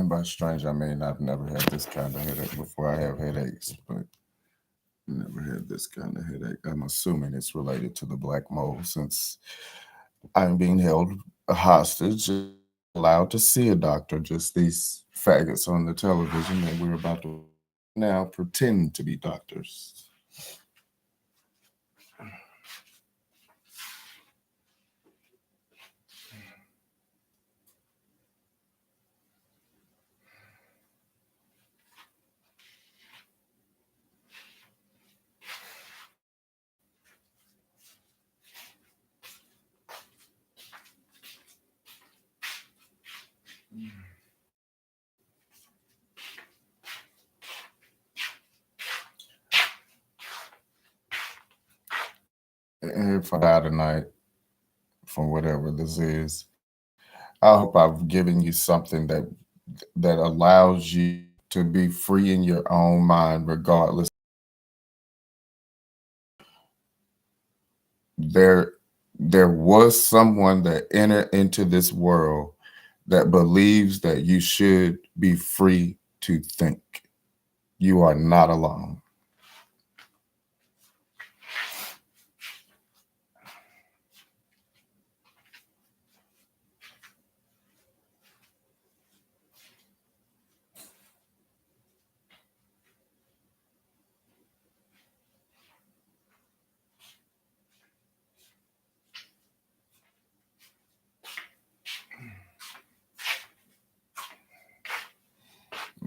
And by strange, I mean I've never had this kind of headache before. I have headaches, but never had this kind of headache. I'm assuming it's related to the black mold since I'm being held hostage, allowed to see a doctor, just these faggots on the television that we're about to now pretend to be doctors. And if I die tonight from whatever this is, I hope I've given you something that allows you to be free in your own mind, regardless. There, there was someone that entered into this world that believes that you should be free to think. You are not alone.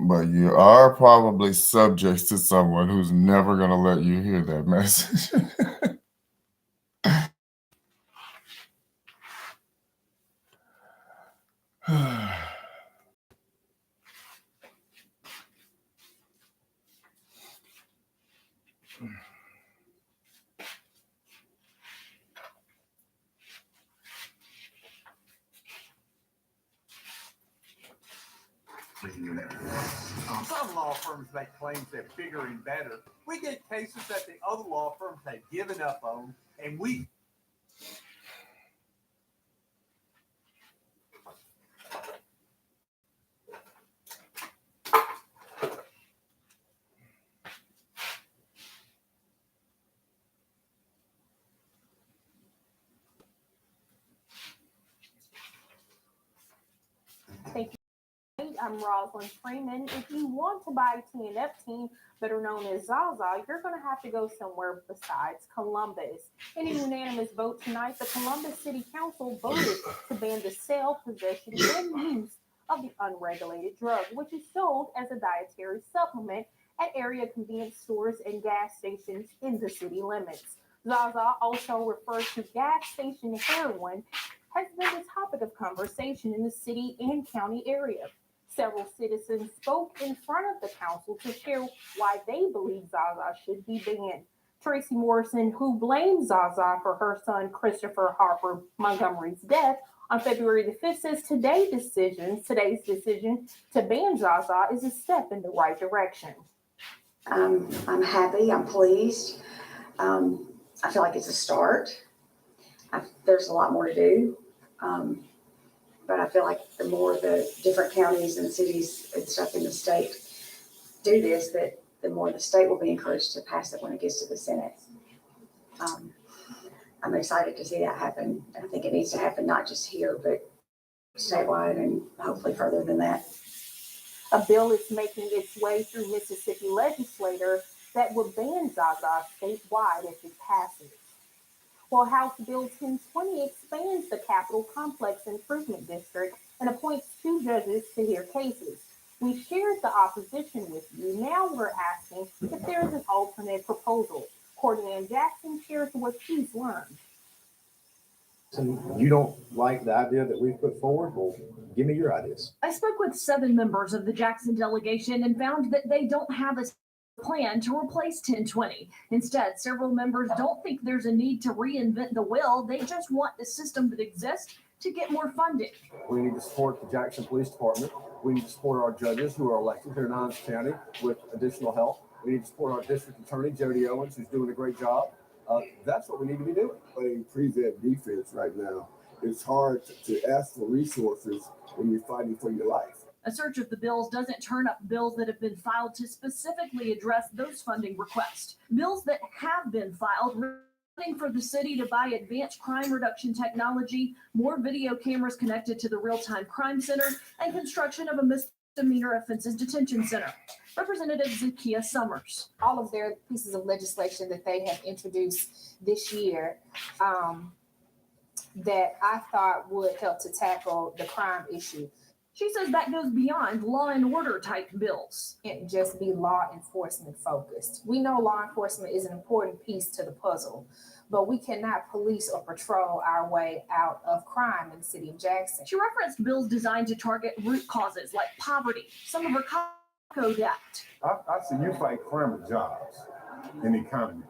But you are probably subject to someone who's never going to let you hear that message. Some law firms make claims they're bigger and better. We get cases that the other law firms have given up on, and we Thank you. I'm Rosalind Freeman. If you want to buy TNF team, better known as Zaza, you're going to have to go somewhere besides Columbus. In a unanimous vote tonight, the Columbus City Council voted to ban the sale, possession, and use of the unregulated drug, which is sold as a dietary supplement at area convenience stores and gas stations in the city limits. Zaza, also referred to gas station heroin, has been the topic of conversation in the city and county area. Several citizens spoke in front of the council to share why they believe Zaza should be banned. Tracy Morrison, who blamed Zaza for her son Christopher Harper Montgomery's death on February the 5th, says today's decision to ban Zaza is a step in the right direction. I'm happy. I'm pleased. I feel like it's a start. There's a lot more to do. But I feel like the more the different counties and cities and stuff in the state do this, that the more the state will be encouraged to pass it when it gets to the Senate. I'm excited to see that happen. I think it needs to happen not just here, but statewide and hopefully further than that. A bill is making its way through Mississippi legislators that would ban Zaza statewide if it passes. While House Bill 1020 expands the Capitol Complex Improvement District and appoints 2 judges to hear cases. We shared the opposition with you. Now we're asking if there is an alternate proposal. Courtney Ann Jackson shares what she's learned. And you don't like the idea that we put forward? Well, give me your ideas. I spoke with 7 members of the Jackson delegation and found that they don't have a plan to replace 1020. Instead, several members don't think there's a need to reinvent the wheel. They just want the system that exists to get more funding. We need to support the Jackson Police Department. We need to support our judges who are elected here in Hinds County with additional help. We need to support our district attorney, Jody Owens, who's doing a great job. That's what we need to be doing. Playing prevent defense right now. It's hard to ask for resources when you're fighting for your life. A search of the bills doesn't turn up bills that have been filed to specifically address those funding requests. Bills that have been filed for the city to buy advanced crime reduction technology, more video cameras connected to the real-time crime center, and construction of a misdemeanor offenses detention center. Representative Zakiya Summers. All of their pieces of legislation that they have introduced this year that I thought would help to tackle the crime issue. She says that goes beyond law and order type bills. Can't just be law enforcement focused. We know law enforcement is an important piece to the puzzle, but we cannot police or patrol our way out of crime in the city of Jackson. She referenced bills designed to target root causes like poverty, some of her code act. I see you fight crime with jobs and the economy,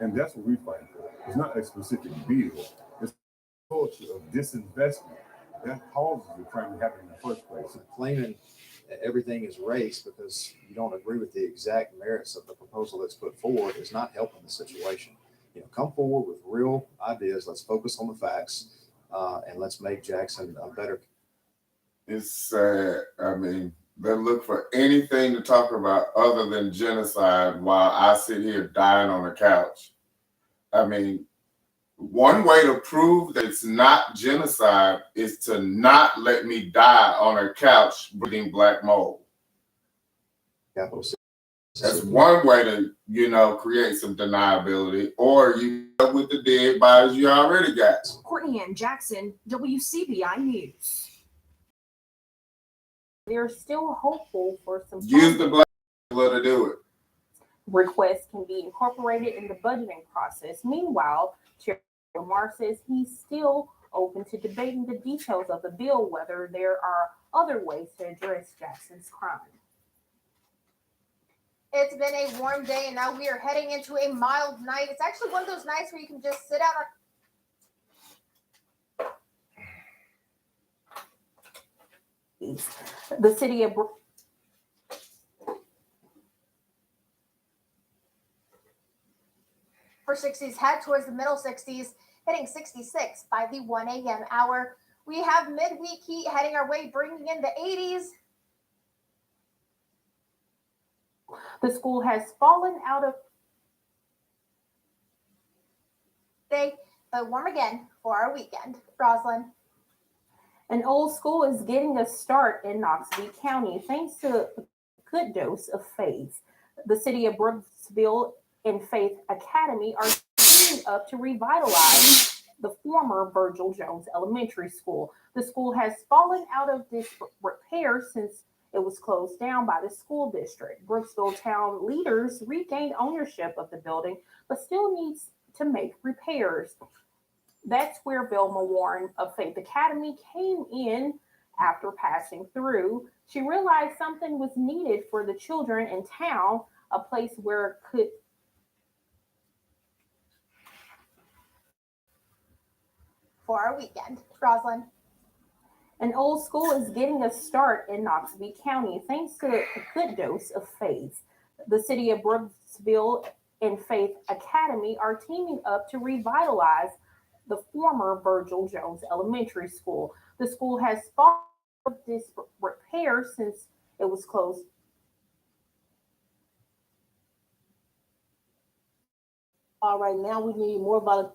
and that's what we fight for. It's not a specific bill. It's a culture of disinvestment that causes the crime to happen in the first place. Claiming that everything is race because you don't agree with the exact merits of the proposal that's put forward is not helping the situation. Come forward with real ideas. Let's focus on the facts, and let's make Jackson a better. It's sad. I mean, they look for anything to talk about other than genocide while I sit here dying on the couch. I mean, one way to prove that it's not genocide is to not let me die on a couch breathing black mold. Capital City. That's one way to, create some deniability, or you go with the dead bodies you already got. Courtney Ann Jackson, WCBI News. They're still hopeful for some Use the black people to do it. requests can be incorporated in the budgeting process. Meanwhile, Chair Lamar says he's still open to debating the details of the bill, whether there are other ways to address Jackson's crime. It's been a warm day, and now we are heading into a mild night. It's actually one of those nights where you can just sit out. The city of For 60s, head towards the middle 60s, hitting 66 by the 1 a.m. hour. We have midweek heat heading our way, bringing in the 80s. The school has fallen out of Day, but warm again for our weekend. Roslyn. An old school is getting a start in Knoxville County thanks to a good dose of faith. The city of Brooksville and Faith Academy are teaming up to revitalize the former Virgil Jones Elementary School. The school has fallen out of disrepair since it was closed down by the school district. Brooksville town leaders regained ownership of the building, but still needs to make repairs. That's where Velma Warren of Faith Academy came in after passing through. She realized something was needed for the children in town, a place where could For our weekend. Roslyn. An old school is getting a start in Knoxville County thanks to a good dose of faith. The city of Brooksville and Faith Academy are teaming up to revitalize the former Virgil Jones Elementary School. The school has fallen out of disrepair since it was closed. All right, now we need more volunteers.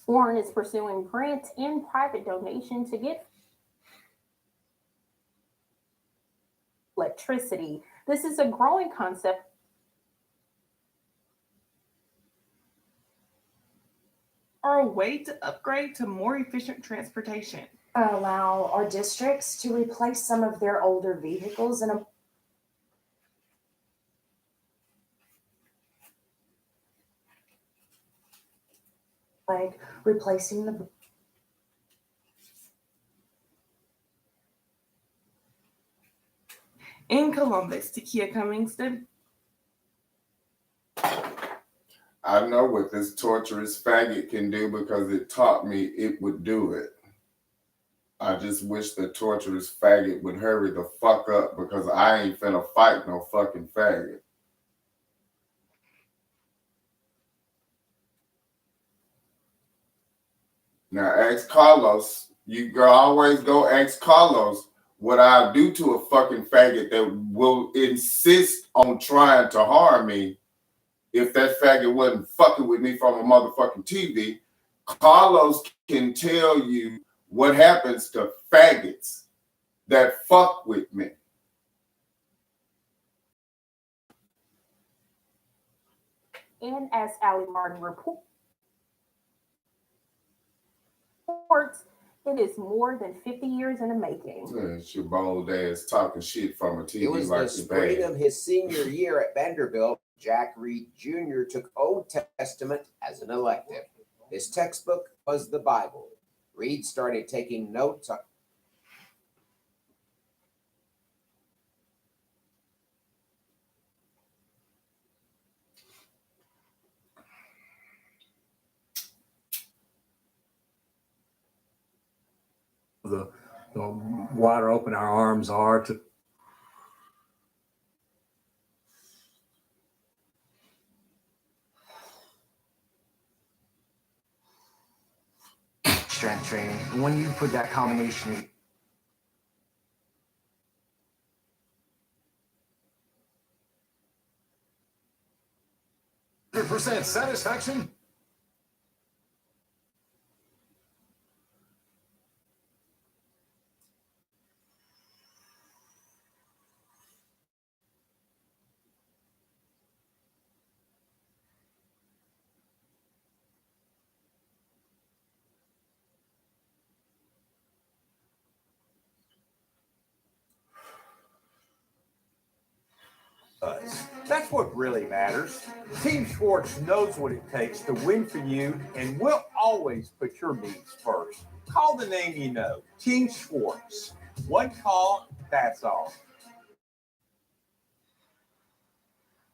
Warren is pursuing grants and private donation to get electricity. This is a growing concept. Are a way to upgrade to more efficient transportation. Allow our districts to replace some of their older vehicles and like replacing the In Columbus, Takia Cummings. I know what this torturous faggot can do because it taught me it would do it. I just wish the torturous faggot would hurry the fuck up because I ain't finna fight no fucking faggot. Now ask Carlos. You girl always go ask Carlos what I'll do to a fucking faggot that will insist on trying to harm me if that faggot wasn't fucking with me from a motherfucking TV. Carlos can tell you what happens to faggots that fuck with me. And as Ali Martin reports, it is more than 50 years in the making. Yeah, it's your bold ass talking shit from a TV It was like the spring bad. of his senior year at Vanderbilt. Jack Reed Jr. took Old Testament as an elective. His textbook was the Bible. Reed started taking notes on the wider open our arms are to strength training. And when you put that combination, 100% satisfaction. Us. That's what really matters. Team Schwartz knows what it takes to win for you, and we'll always put your needs first. Call the name you know, Team Schwartz. One call, that's all.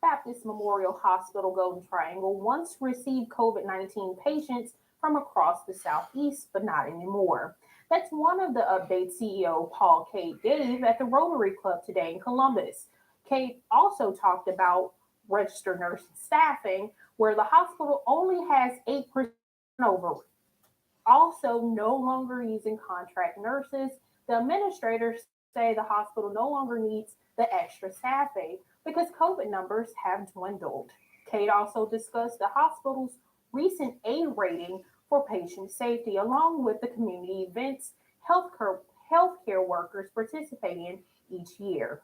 Baptist Memorial Hospital Golden Triangle once received COVID-19 patients from across the Southeast, but not anymore. That's one of the updates CEO Paul Cade gave at the Rotary Club today in Columbus. Cade also talked about registered nurse staffing, where the hospital only has 8% over. Also, no longer using contract nurses. The administrators say the hospital no longer needs the extra staffing because COVID numbers have dwindled. Cade also discussed the hospital's recent A rating for patient safety, along with the community events healthcare workers participate in each year.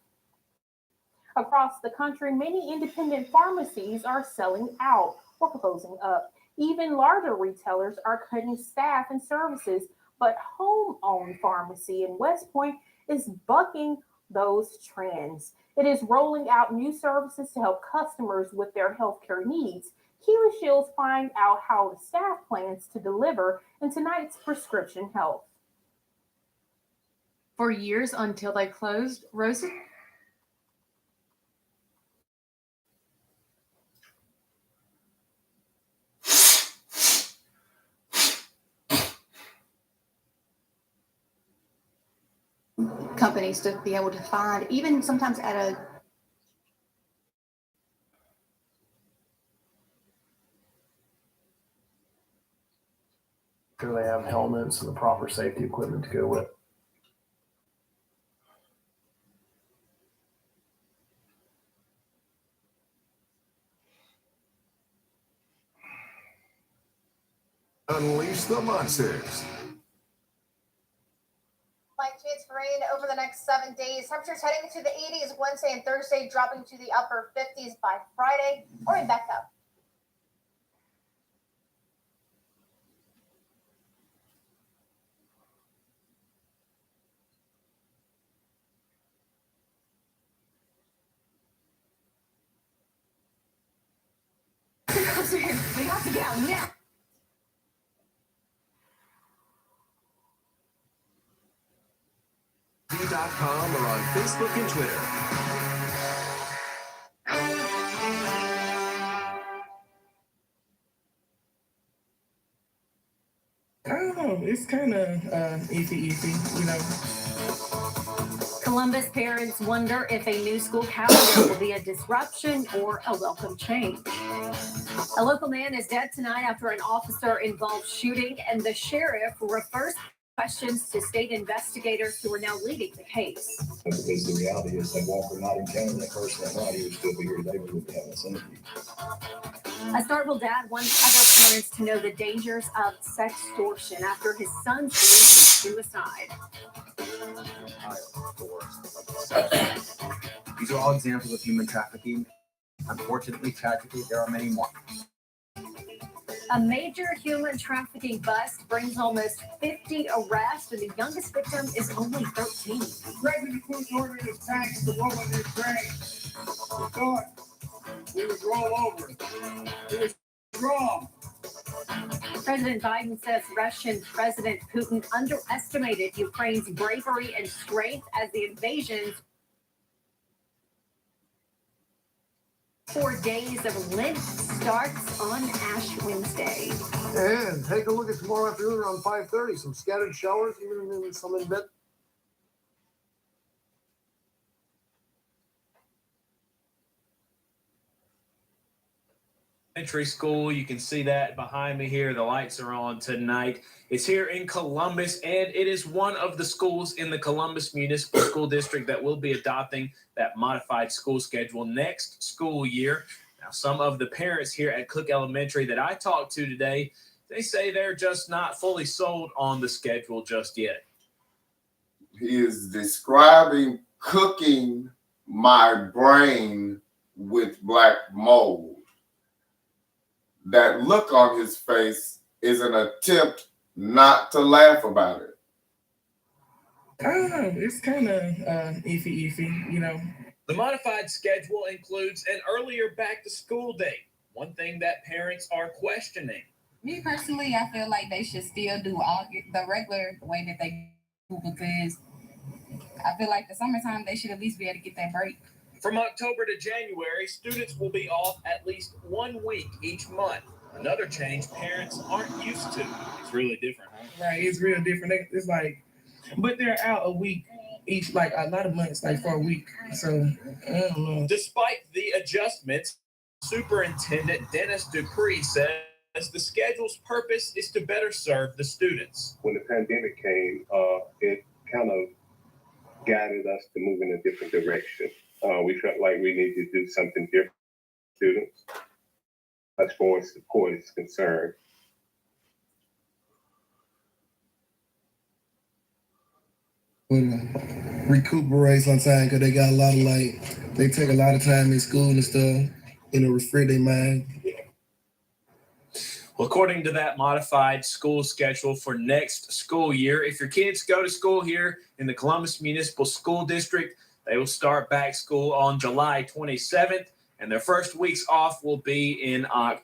Across the country, many independent pharmacies are selling out or closing up. Even larger retailers are cutting staff and services, but home-owned pharmacy in West Point is bucking those trends. It is rolling out new services to help customers with their healthcare needs. Keely Shields find out how the staff plans to deliver in tonight's Prescription Health. For years until they closed, Rosie. Companies to be able to find, even sometimes at a sure they have helmets and the proper safety equipment to go with. Unleash the monsters. Light chance for rain over the next 7 days. Temperatures heading to the 80s Wednesday and Thursday, dropping to the upper 50s by Friday. Or in Becca. We got to get out now. .com or on Facebook and Twitter. I don't know. It's kind of iffy, you know. Columbus parents wonder if a new school calendar will be a disruption or a welcome change. A local man is dead tonight after an officer-involved shooting, and the sheriff refers questions to state investigators who are now leading the case. Because the reality is that Walker not encountered that person that night, he would still be here today. We would be having this interview. A Starkville dad wants other parents to know the dangers of sextortion after his son's suicide. These are all examples of human trafficking. Unfortunately, tragically, there are many more. A major human trafficking bust brings almost 50 arrests, and the youngest victim is only 13. President Bush ordered his tanks to roll in his train. We thought we would roll over. It was wrong. President Biden says Russian President Putin underestimated Ukraine's bravery and strength as the invasion. 4 days of Lent starts on Ash Wednesday. And take a look at tomorrow afternoon around 5:30. Some scattered showers, even some in mid. Elementary school. You can see that behind me here. The lights are on tonight. It's here in Columbus, and it is one of the schools in the Columbus Municipal School District that will be adopting that modified school schedule next school year. Now, some of the parents here at Cook Elementary that I talked to today, they say they're just not fully sold on the schedule just yet. He is describing cooking my brain with black mold. That look on his face is an attempt not to laugh about it. I don't know. It's kind of iffy, you know. The modified schedule includes an earlier back-to-school date, one thing that parents are questioning. Me personally, I feel like they should still do all the regular way that they do, because I feel like the summertime they should at least be able to get that break. From October to January, students will be off at least 1 week each month. Another change parents aren't used to. It's really different, huh? Right, it's real different. It's like, but they're out a week each, like a lot of months, like for a week. So, I don't know. Despite the adjustments, Superintendent Dennis Dupree says the schedule's purpose is to better serve the students. When the pandemic came, it kind of guided us to move in a different direction. We felt like we needed to do something different for students as far as support is concerned. Recuperate sometimes because they got a lot of they take a lot of time in school and stuff, refresh their mind. Well, according to that modified school schedule for next school year, if your kids go to school here in the Columbus Municipal School District, they will start back school on July 27th, and their first weeks off will be in October.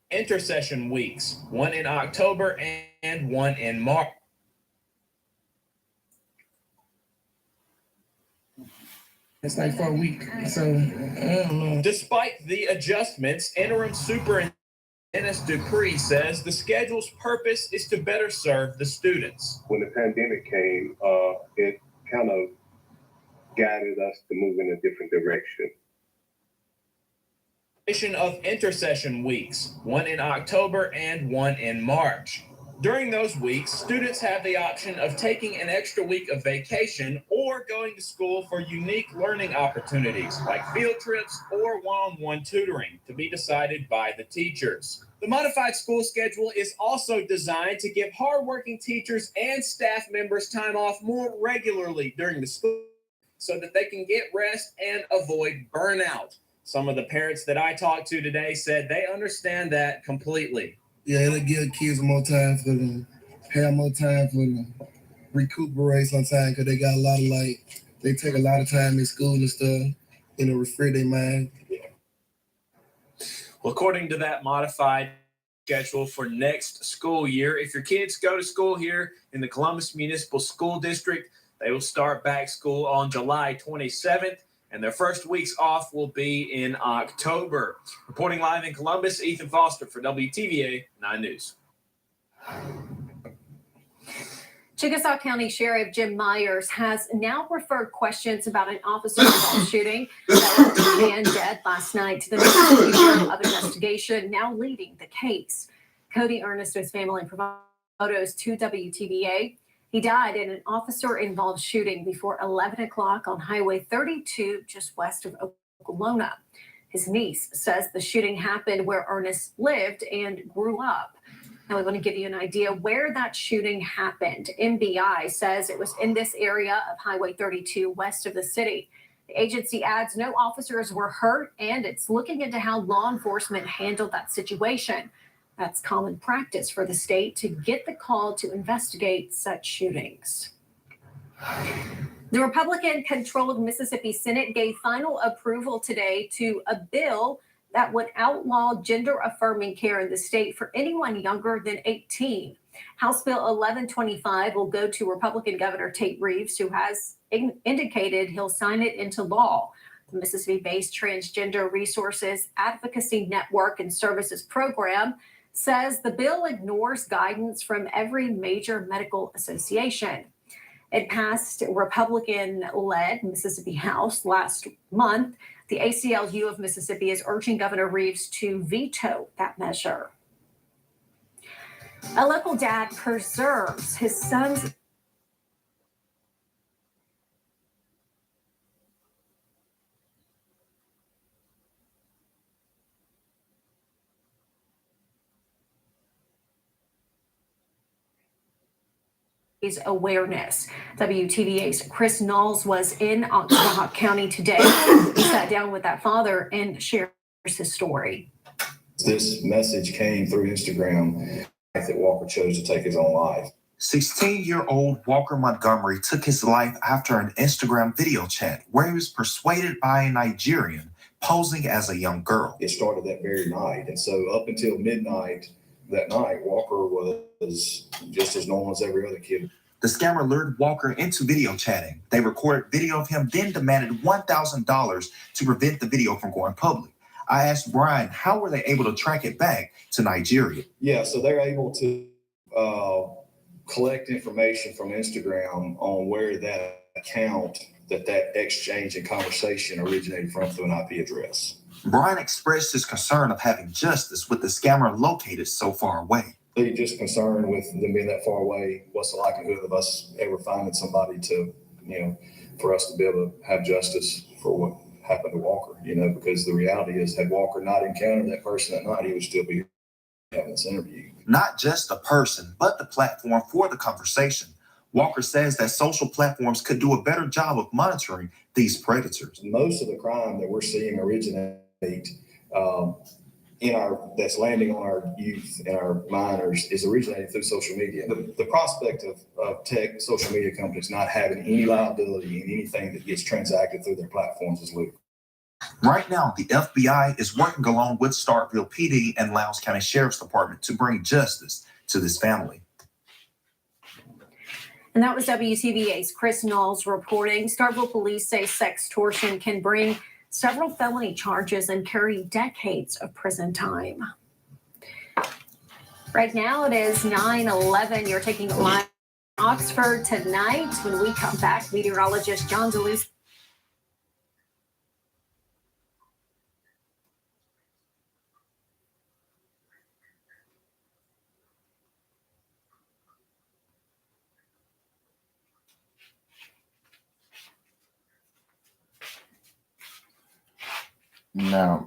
Intersession weeks, one in October and one in March. It's like for a week. So, I don't know. Despite the adjustments, interim superintendent Dennis Dupree says the schedule's purpose is to better serve the students. When the pandemic came, it kind of guided us to move in a different direction. Of intersession weeks, one in October and one in March. During those weeks, students have the option of taking an extra week of vacation or going to school for unique learning opportunities like field trips or one-on-one tutoring to be decided by the teachers. The modified school schedule is also designed to give hardworking teachers and staff members time off more regularly during the school so that they can get rest and avoid burnout. Some of the parents that I talked to today said they understand that completely. Yeah, it'll give kids more time for them, have more time for them, recuperate sometimes because they got a lot of they take a lot of time in school and stuff, refresh their mind. Well, according to that modified schedule for next school year, if your kids go to school here in the Columbus Municipal School District, they will start back school on July 27th, and their first weeks off will be in October. Reporting live in Columbus, Ethan Foster for WTVA 9 News. Chickasaw County Sheriff Jim Myers has now referred questions about an officer-involved shooting that left a man dead last night to the Mississippi Bureau of Investigation, now leading the case. Cody Ernest's family provided photos to WTVA. He died in an officer-involved shooting before 11 o'clock on Highway 32, just west of Okolona. His niece says the shooting happened where Ernest lived and grew up. Now we want to give you an idea where that shooting happened. MBI says it was in this area of Highway 32 west of the city. The agency adds no officers were hurt, and it's looking into how law enforcement handled that situation. That's common practice for the state to get the call to investigate such shootings. The Republican-controlled Mississippi Senate gave final approval today to a bill that would outlaw gender-affirming care in the state for anyone younger than 18. House Bill 1125 will go to Republican Governor Tate Reeves, who has indicated he'll sign it into law. The Mississippi-based Transgender Resources Advocacy Network and Services Program says the bill ignores guidance from every major medical association. It passed Republican-led Mississippi House last month. The ACLU of Mississippi is urging Governor Reeves to veto that measure. A local dad preserves his son's awareness. WTVA's Chris Knowles was in Oxford County today. He sat down with that father and shares his story. This message came through Instagram that Walker chose to take his own life. 16-year-old Walker Montgomery took his life after an Instagram video chat where he was persuaded by a Nigerian posing as a young girl. It started that very night. And so up until midnight that night, Walker was just as normal as every other kid. The scammer lured Walker into video chatting. They recorded video of him, then demanded $1,000 to prevent the video from going public. I asked Brian, how were they able to track it back to Nigeria? Yeah, so they're able to collect information from Instagram on where that account, that exchange and conversation originated from through an IP address. Brian expressed his concern of having justice with the scammer located so far away. They're just concerned with them being that far away. What's the likelihood of us ever finding somebody to, for us to be able to have justice for what happened to Walker, because the reality is, had Walker not encountered that person that night, he would still be here having this interview. Not just a person, but the platform for the conversation. Walker says that social platforms could do a better job of monitoring these predators. Most of the crime that we're seeing originate that's landing on our youth and our minors is originating through social media. The prospect of tech social media companies not having any liability in anything that gets transacted through their platforms is ludicrous. Right now, the FBI is working along with Starkville PD and Lowndes County Sheriff's Department to bring justice to this family. And that was WTVA's Chris Knowles reporting. Starkville police say sextortion can bring several felony charges and carry decades of prison time. Right now it is 9:11. You're taking a live in Oxford tonight. When we come back, meteorologist John DeLuce. Now,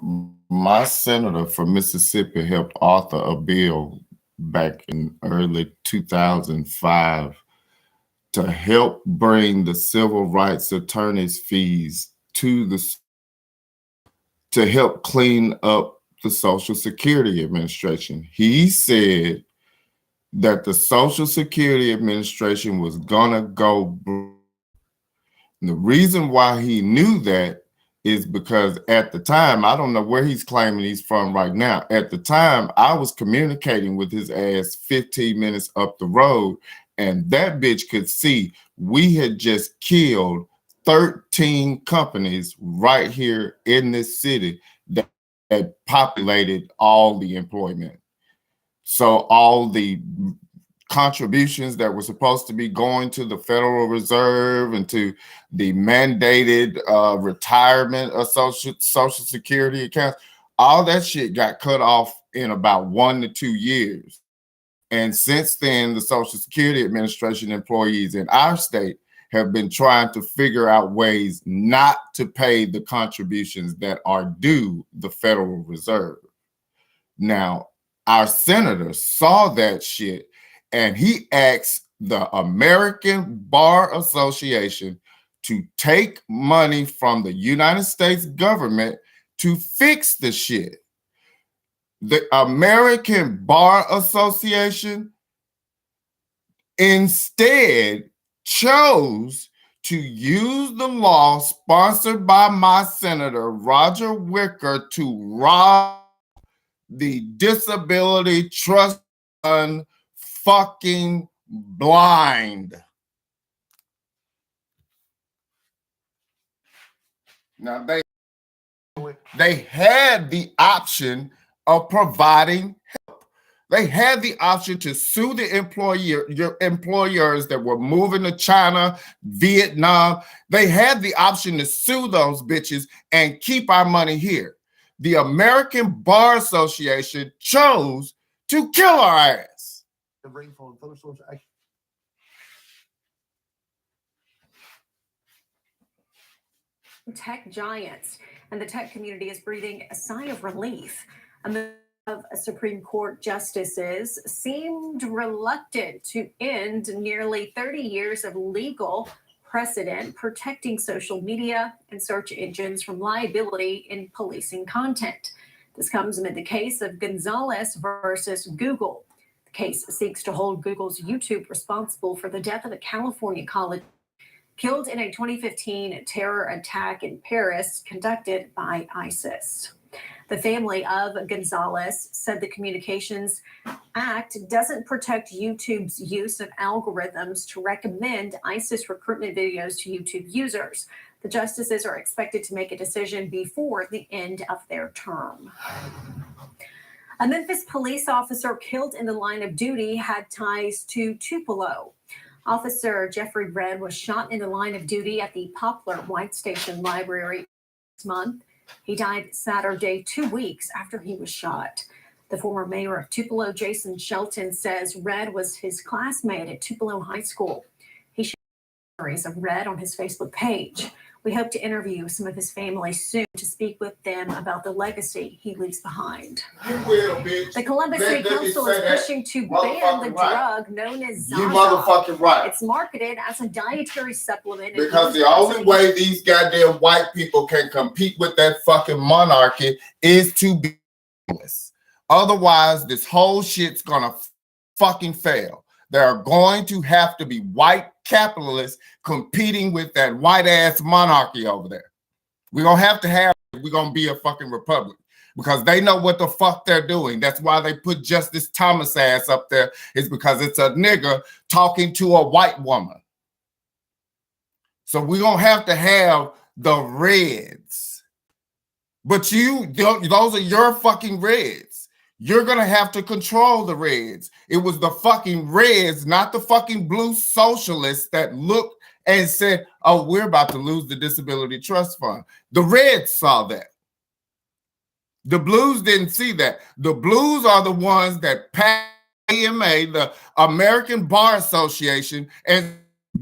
my senator from Mississippi helped author a bill back in early 2005 to help bring the civil rights attorneys' fees to help clean up the Social Security Administration. He said that the Social Security Administration was gonna go broke. The reason why he knew that is because at the time, I don't know where he's claiming he's from right now. At the time, I was communicating with his ass 15 minutes up the road, and that bitch could see we had just killed 13 companies right here in this city that populated all the employment. So all the contributions that were supposed to be going to the Federal Reserve and to the mandated retirement of Social Security accounts, all that shit got cut off in about 1 to 2 years. And since then, the Social Security Administration employees in our state have been trying to figure out ways not to pay the contributions that are due the Federal Reserve. Now, our senator saw that shit and he asked the American Bar Association to take money from the United States government to fix the shit. The American Bar Association instead chose to use the law sponsored by my Senator Roger Wicker to rob the Disability Trust Fund fucking blind. Now they had the option of providing help. They had the option to sue the employers that were moving to China, Vietnam. They had the option to sue those bitches and keep our money here. The American Bar Association chose to kill our ass. The rainfall and thunderstorms. Tech giants and the tech community is breathing a sigh of relief. Of Supreme Court justices seemed reluctant to end nearly 30 years of legal precedent protecting social media and search engines from liability in policing content. This comes amid the case of Gonzalez versus Google. The case seeks to hold Google's YouTube responsible for the death of a California college killed in a 2015 terror attack in Paris conducted by ISIS. The family of Gonzalez said the Communications Act doesn't protect YouTube's use of algorithms to recommend ISIS recruitment videos to YouTube users. The justices are expected to make a decision before the end of their term. A Memphis police officer killed in the line of duty had ties to Tupelo. Officer Jeffrey Red was shot in the line of duty at the Poplar White Station Library this month. He died Saturday, 2 weeks after he was shot. The former mayor of Tupelo, Jason Shelton, says Red was his classmate at Tupelo High School. He shared stories of Red on his Facebook page. We hope to interview some of his family soon to speak with them about the legacy he leaves behind. You will, bitch. The Columbus City Council is pushing to ban the drug known as Zaza. You motherfucking right. It's marketed as a dietary supplement. Because the only way these goddamn white people can compete with that fucking monarchy is to be homeless. Otherwise, this whole shit's gonna fucking fail. There are going to have to be white capitalists competing with that white ass monarchy over there. We're gonna have, we're gonna be a fucking republic because they know what the fuck they're doing. That's why they put Justice Thomas ass up there, is because it's a nigger talking to a white woman. So we're gonna have the Reds. But those are your fucking Reds. You're going to have to control the Reds. It was the fucking Reds, not the fucking blue socialists that looked and said, oh, we're about to lose the Disability Trust Fund. The Reds saw that. The Blues didn't see that. The Blues are the ones that passed AMA, the American Bar Association, and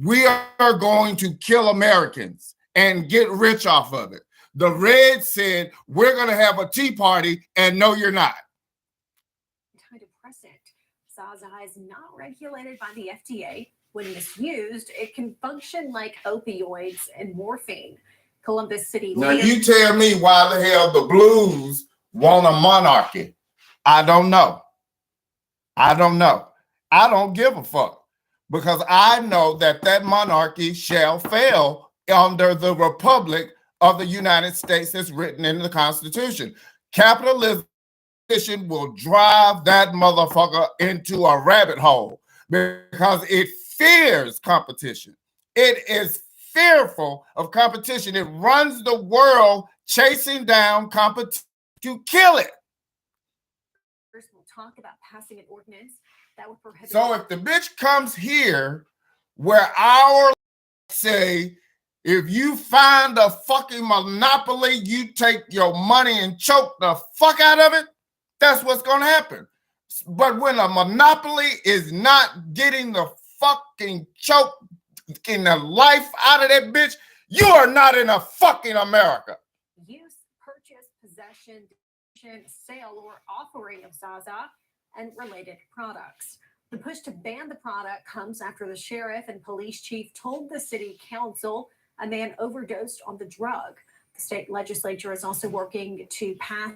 we are going to kill Americans and get rich off of it. The Reds said, we're going to have a tea party, and no, you're not. Zaza is not regulated by the FDA. When misused, it can function like opioids and morphine. Columbus City. Now you tell me why the hell the Blues want a monarchy. I don't know. I don't give a fuck because I know that monarchy shall fail under the Republic of the United States as written in the Constitution. Capitalism will drive that motherfucker into a rabbit hole because it fears competition. It is fearful of competition. It runs the world chasing down competition to kill it. We'll talk about passing an ordinance that would prohibit. So if the bitch comes here where our say, if you find a fucking monopoly, you take your money and choke the fuck out of it, that's what's going to happen. But when a monopoly is not getting the fucking choke in the life out of that bitch, you are not in a fucking America. Use, purchase, possession, sale, or offering of Zaza and related products. The push to ban the product comes after the sheriff and police chief told the city council a man overdosed on the drug. The state legislature is also working to pass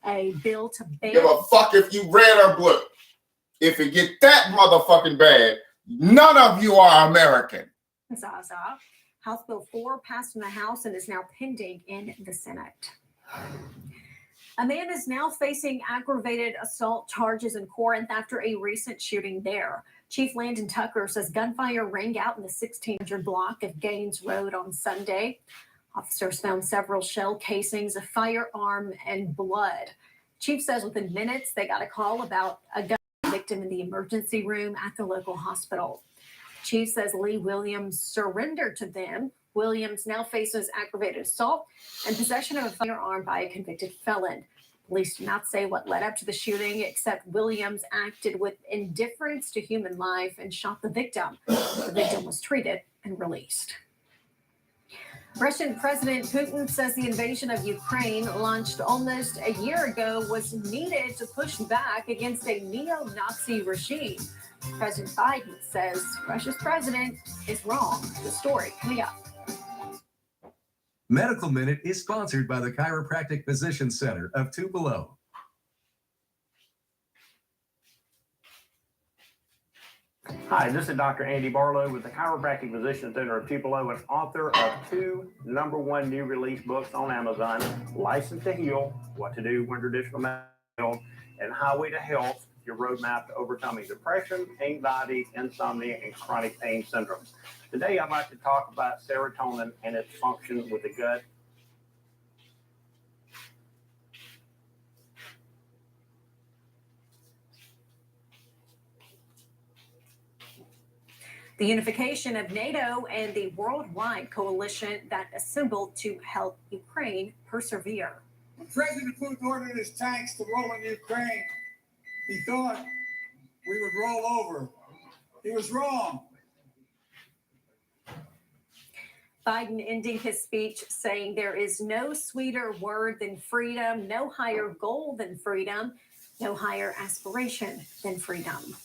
a bill to ban. Give a fuck if you red or blue. If it get that motherfucking bad, none of you are American. Zaza. House Bill 4 passed in the House and is now pending in the Senate. A man is now facing aggravated assault charges in Corinth after a recent shooting there. Chief Landon Tucker says gunfire rang out in the 1600 block of Gaines Road on Sunday. Officers found several shell casings, a firearm, and blood. Chief says within minutes they got a call about a gun victim in the emergency room at the local hospital. Chief says Lee Williams surrendered to them. Williams now faces aggravated assault and possession of a firearm by a convicted felon. Police do not say what led up to the shooting, except Williams acted with indifference to human life and shot the victim. The victim was treated and released. Russian President Putin says the invasion of Ukraine, launched almost a year ago, was needed to push back against a neo-Nazi regime. President Biden says Russia's president is wrong. The story coming up. Medical Minute is sponsored by the Chiropractic Physician Center of Tupelo. Hi, this is Dr. Andy Barlow with the Chiropractic Physician Center of Tupelo and author of 2 #1 new release books on Amazon, License to Heal, What to Do When Traditional Medicine Fails, and Highway to Health, Your Roadmap to Overcoming Depression, Anxiety, Insomnia, and Chronic Pain Syndromes. Today, I'd like to talk about serotonin and its function with the gut. The unification of NATO and the worldwide coalition that assembled to help Ukraine persevere. When President Putin ordered his tanks to roll in Ukraine, he thought we would roll over. He was wrong. Biden ending his speech saying there is no sweeter word than freedom, no higher goal than freedom, no higher aspiration than freedom.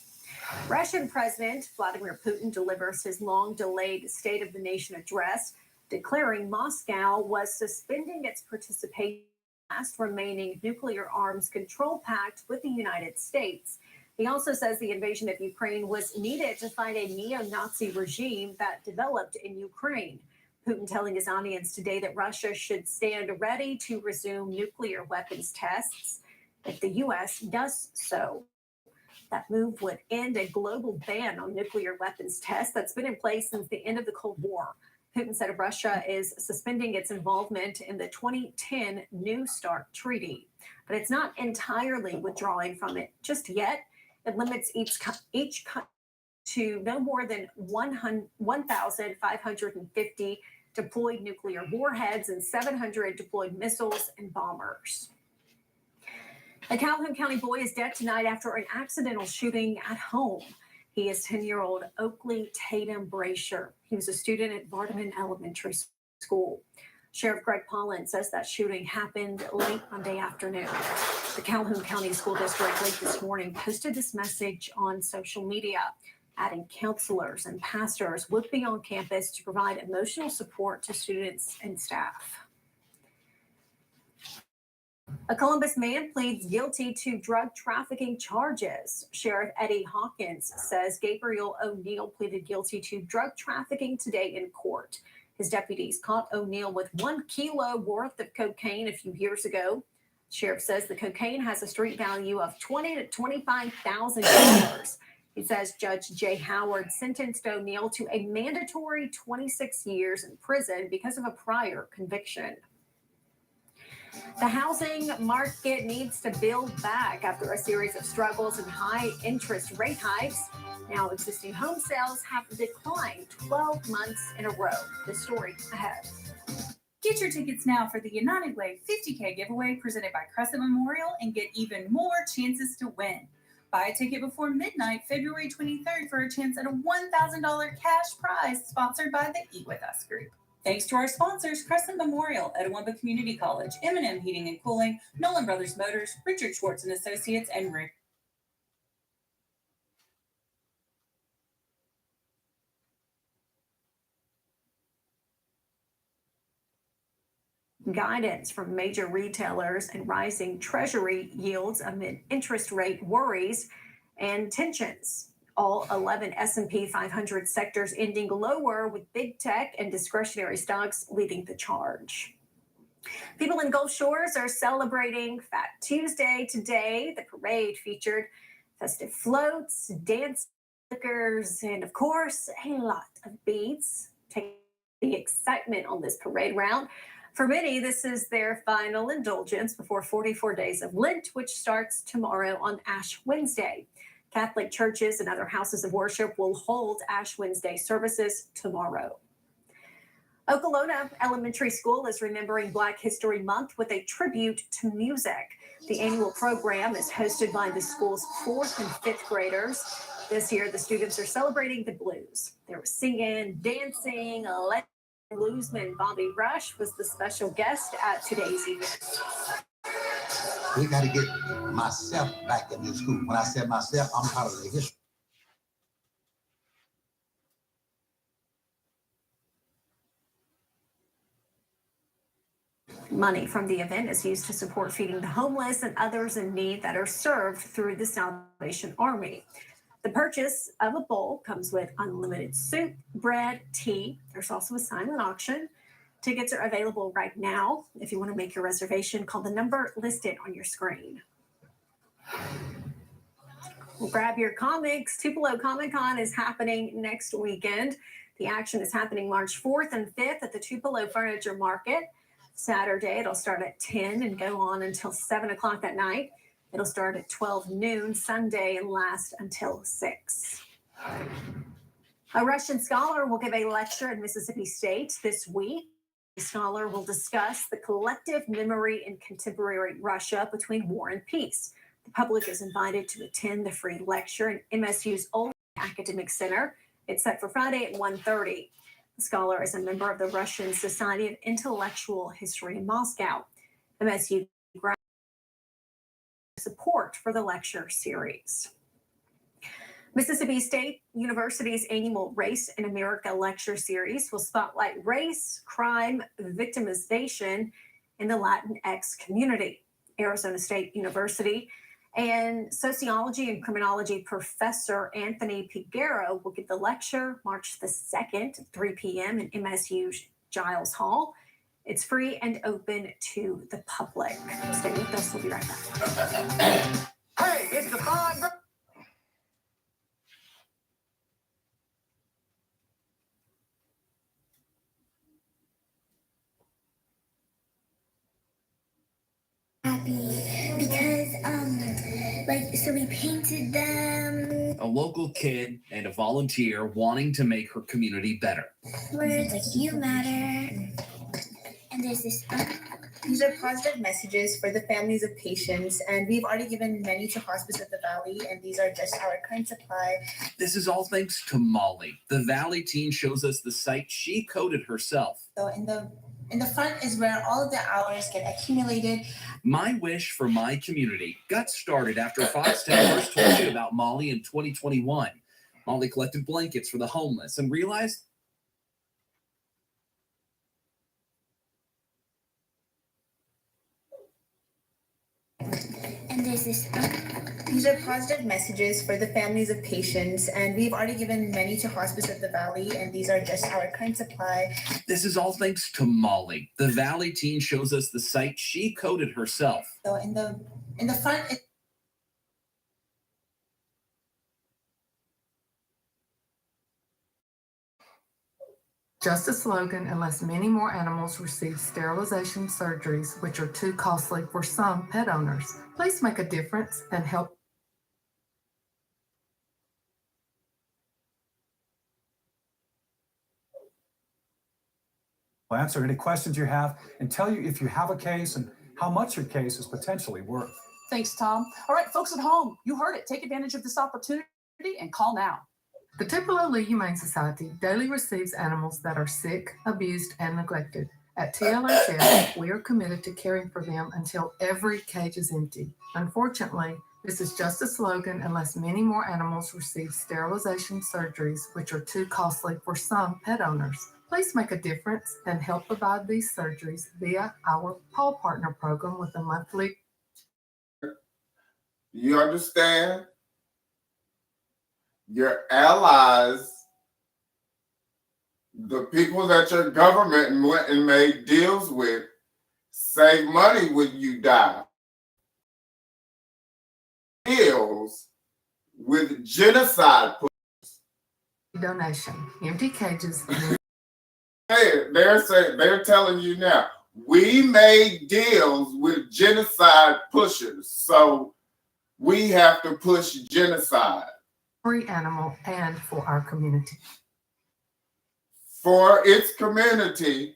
Russian President Vladimir Putin delivers his long-delayed State of the Nation address, declaring Moscow was suspending its participation in the last remaining nuclear arms control pact with the United States. He also says the invasion of Ukraine was needed to fight a neo-Nazi regime that developed in Ukraine. Putin telling his audience today that Russia should stand ready to resume nuclear weapons tests if the U.S. does so. That move would end a global ban on nuclear weapons tests that's been in place since the end of the Cold War. Putin said Russia is suspending its involvement in the 2010 New START treaty, but it's not entirely withdrawing from it just yet. It limits each country to no more than 1,550 deployed nuclear warheads and 700 deployed missiles and bombers. A Calhoun County boy is dead tonight after an accidental shooting at home. He is 10-year-old Oakley Tatum Brasher. He was a student at Vardaman Elementary School. Sheriff Greg Pollan says that shooting happened late Monday afternoon. The Calhoun County School District late this morning posted this message on social media, adding counselors and pastors would be on campus to provide emotional support to students and staff. A Columbus man pleads guilty to drug trafficking charges. Sheriff Eddie Hawkins says Gabriel O'Neill pleaded guilty to drug trafficking today in court. His deputies caught O'Neill with 1 kilo worth of cocaine a few years ago. Sheriff says the cocaine has a street value of $20,000 to $25,000. He says Judge Jay Howard sentenced O'Neill to a mandatory 26 years in prison because of a prior conviction. The housing market needs to build back after a series of struggles and high interest rate hikes. Now, existing home sales have declined 12 months in a row. This story ahead. Get your tickets now for the United Way 50K giveaway presented by Crescent Memorial and get even more chances to win. Buy a ticket before midnight, February 23rd, for a chance at a $1,000 cash prize sponsored by the Eat With Us group. Thanks to our sponsors, Crescent Memorial, Etowah Community College, M&M Heating and Cooling, Nolan Brothers Motors, Richard Schwartz and Associates, and Rick. Guidance from major retailers and rising treasury yields amid interest rate worries and tensions. All 11 S&P 500 sectors ending lower, with big tech and discretionary stocks leading the charge. People in Gulf Shores are celebrating Fat Tuesday today. The parade featured festive floats, dance, liquors, and of course, a lot of beads. Take the excitement on this parade route. For many, this is their final indulgence before 44 days of Lent, which starts tomorrow on Ash Wednesday. Catholic churches and other houses of worship will hold Ash Wednesday services tomorrow. Okolona Elementary School is remembering Black History Month with a tribute to music. The annual program is hosted by the school's 4th and 5th graders. This year, the students are celebrating the blues. They were singing, dancing, bluesman Bobby Rush was the special guest at today's event. We got to get myself back in this school. When I said myself, I'm part of the history. Money from the event is used to support feeding the homeless and others in need that are served through the Salvation Army. The purchase of a bowl comes with unlimited soup, bread, tea. There's also a silent auction. Tickets are available right now. If you want to make your reservation, call the number listed on your screen. Well, grab your comics. Tupelo Comic Con is happening next weekend. The action is happening March 4th and 5th at the Tupelo Furniture Market. Saturday, it'll start at 10 and go on until 7 o'clock that night. It'll start at 12 noon Sunday and last until 6. A Russian scholar will give a lecture at Mississippi State this week. The scholar will discuss the collective memory in contemporary Russia between war and peace. The public is invited to attend the free lecture in MSU's Old Academic Center. It's set for Friday at 1:30. The scholar is a member of the Russian Society of Intellectual History in Moscow. MSU support for the lecture series. Mississippi State University's annual Race in America lecture series will spotlight race, crime, victimization in the Latinx community. Arizona State University and sociology and criminology professor Anthony Piguero will give the lecture March the 2nd, 3 p.m. in MSU's Giles Hall. It's free and open to the public. Stay with us. We'll be right back. Hey, it's the fun. Because so we painted them. A local kid and a volunteer wanting to make her community better. Words like you matter. And there's this. These are positive messages for the families of patients, and we've already given many to Hospice of the Valley, and these are just our current supply. This is all thanks to Molly. The Valley teen shows us the site she coded herself. So in the front is where all of the hours get accumulated. My Wish for My Community got started after Fox 10 first told you about Molly in 2021. Molly collected blankets for the homeless and realized And there's this. These are positive messages for the families of patients, and we've already given many to Hospice of the Valley, and these are just our current supply. this is all thanks to Molly. The Valley teen shows us the site she coded herself. So in the front. just a slogan unless many more animals receive sterilization surgeries, which are too costly for some pet owners. Please make a difference and help. We'll answer any questions you have and tell you if you have a case and how much your case is potentially worth. Thanks, Tom. All right, folks at home, you heard it. Take advantage of this opportunity and call now. The Tupelo Humane Society daily receives animals that are sick, abused, and neglected. At TLHS, we are committed to caring for them until every cage is empty. Unfortunately, this is just a slogan unless many more animals receive sterilization surgeries, which are too costly for some pet owners. Please make a difference and help provide these surgeries via our Paw Partner program with a monthly. You understand? Your allies, the people that your government went and made deals with, save money when you die. Deals with genocide. Donation, empty cages. They're telling you now, we made deals with genocide pushers, so we have to push genocide. Free animal and for our community. For its community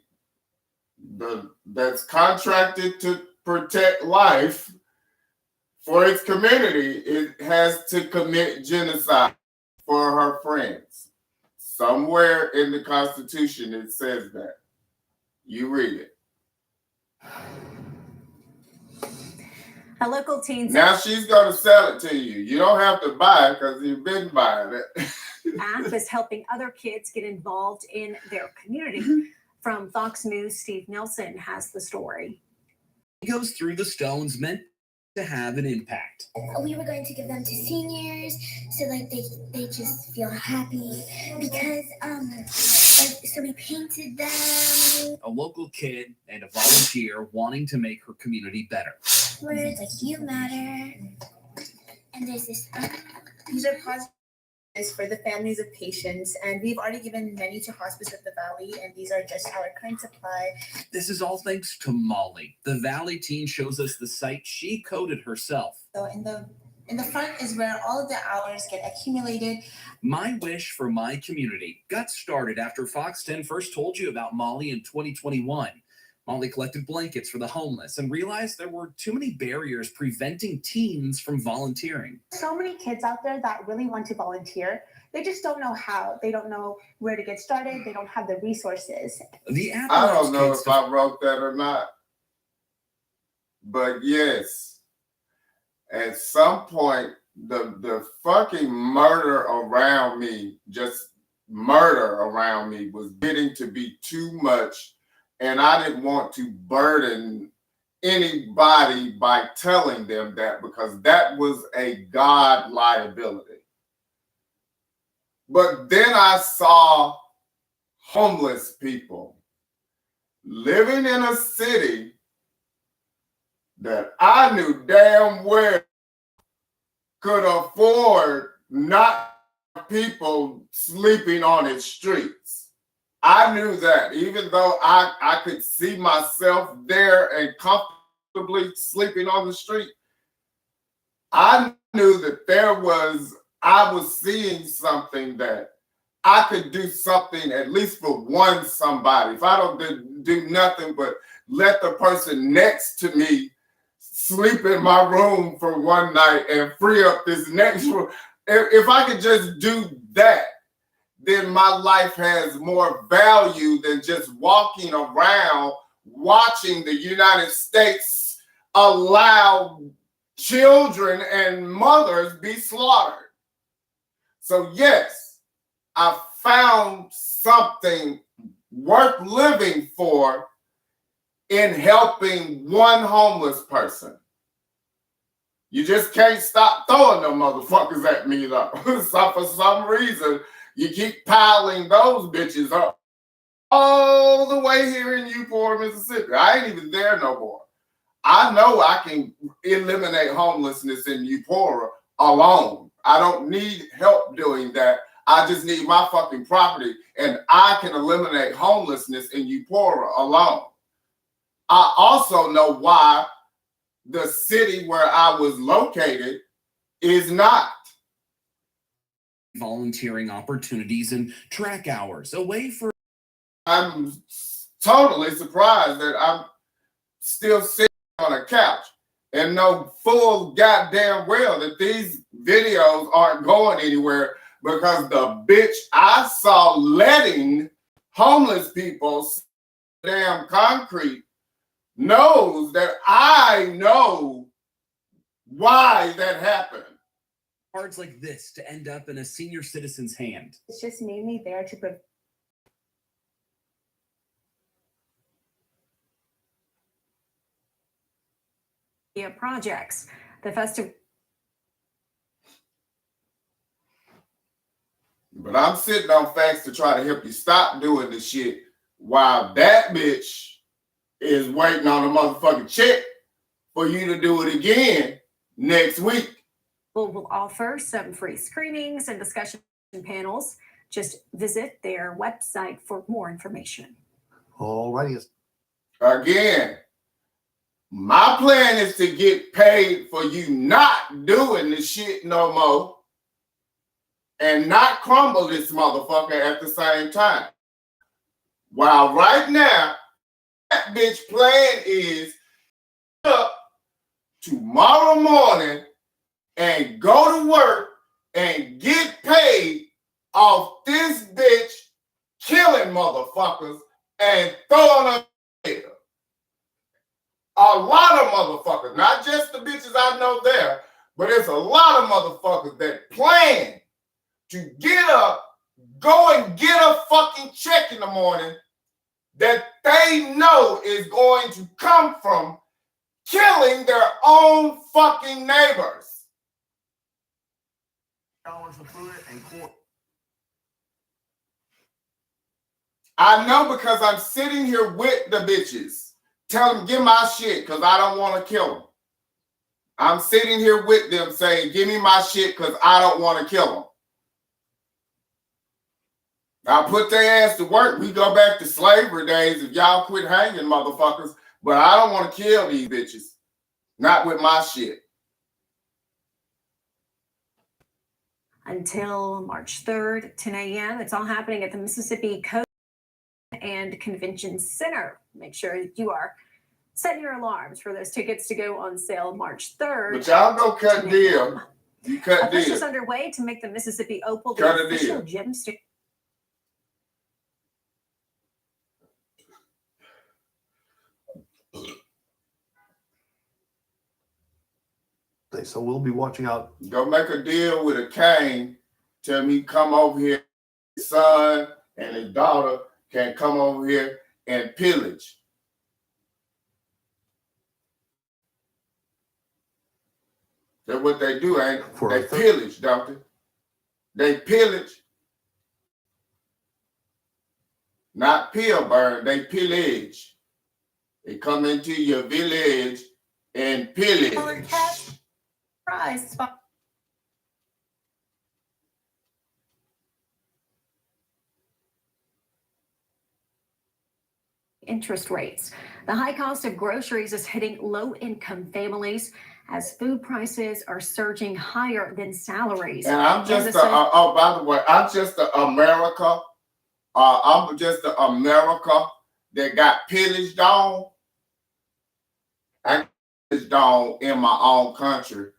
that's contracted to protect life, for its community, it has to commit genocide for her friends. Somewhere in the Constitution, it says that. You read it. A local teen. Now she's going to sell it to you. You don't have to buy it because you've been buying it. App is helping other kids get involved in their community. From Fox News, Steve Nelson has the story. He goes through the stones meant to have an impact. We were going to give them to seniors so like they just feel happy because so we painted them. A local kid and a volunteer wanting to make her community better. Words like you matter. And there's this These are positive for the families of patients, and we've already given many to Hospice of the Valley, and these are just our current supply. This is all thanks to Molly. The Valley teen shows us the site she coded herself. So in the front is where all of the hours get accumulated. My Wish for My Community got started after Fox 10 first told you about Molly in 2021. Molly collected blankets for the homeless and realized there were too many barriers preventing teens from volunteering. So many kids out there that really want to volunteer. They just don't know how. They don't know where to get started. They don't have the resources. I don't know if I wrote that or not. But yes, at some point, the fucking murder around me was getting to be too much. And I didn't want to burden anybody by telling them that because that was a God liability. But then I saw homeless people living in a city that I knew damn well could afford not people sleeping on its streets. I knew that, even though I could see myself there and comfortably sleeping on the street, I knew that I was seeing something that I could do something at least for one somebody. If I don't do nothing but let the person next to me sleep in my room for one night and free up this next room, if I could just do that, then my life has more value than just walking around watching the United States allow children and mothers be slaughtered. So yes, I found something worth living for in helping one homeless person. You just can't stop throwing them motherfuckers at me though. So for some reason, you keep piling those bitches up all the way here in Newport, Mississippi. I ain't even there no more. I know I can eliminate homelessness in Newport alone. I don't need help doing that. I just need my fucking property, and I can eliminate homelessness in Eupora alone. I also know why the city where I was located is not. Volunteering opportunities and track hours, a way for. I'm totally surprised that I'm still sitting on a couch and know full goddamn well that these videos aren't going anywhere, because the bitch I saw letting homeless people damn concrete knows that I know why that happened. Cards like this to end up in a senior citizen's hand. It's just mainly there to prevent. Projects. The festival. But I'm sitting on facts to try to help you stop doing this shit while that bitch is waiting on a motherfucking check for you to do it again next week. Will offer some free screenings and discussion panels. Just visit their website for more information. Alrighty. Again, my plan is to get paid for you not doing this shit no more and not crumble this motherfucker at the same time. While right now, that bitch plan is up tomorrow morning and go to work and get paid off this bitch killing motherfuckers and throwing them in. A lot of motherfuckers, not just the bitches I know there, but it's a lot of motherfuckers that plan to get up, go and get a fucking check in the morning that they know is going to come from killing their own fucking neighbors. I know, because I'm sitting here with the bitches. Tell them, give my shit, because I don't want to kill them. I'm sitting here with them saying, give me my shit, because I don't want to kill them. I'll put their ass to work. We go back to slavery days if y'all quit hanging motherfuckers. But I don't want to kill these bitches. Not with my shit. Until March 3rd, 10 a.m. It's all happening at the Mississippi Coast and Convention Center. Make sure you are setting your alarms for those tickets to go on sale March 3rd. But y'all go cut deal. You cut A push deal. is underway to make the Mississippi Opal Cut the a official deal. gym station. So we'll be watching out. Go make a deal with a Kane. Tell me come over here. His son and his daughter can come over here and pillage. That's what they do, ain't it? They pillage, don't they? They pillage. Not pill burn, they pillage. They come into your village and pillage. Cash prize spot. Interest rates. The high cost of groceries is hitting low-income families as food prices are surging higher than salaries. And I'm just oh, by the way, I'm just America. I'm just America that got pillaged on. I got pillaged on in my own country.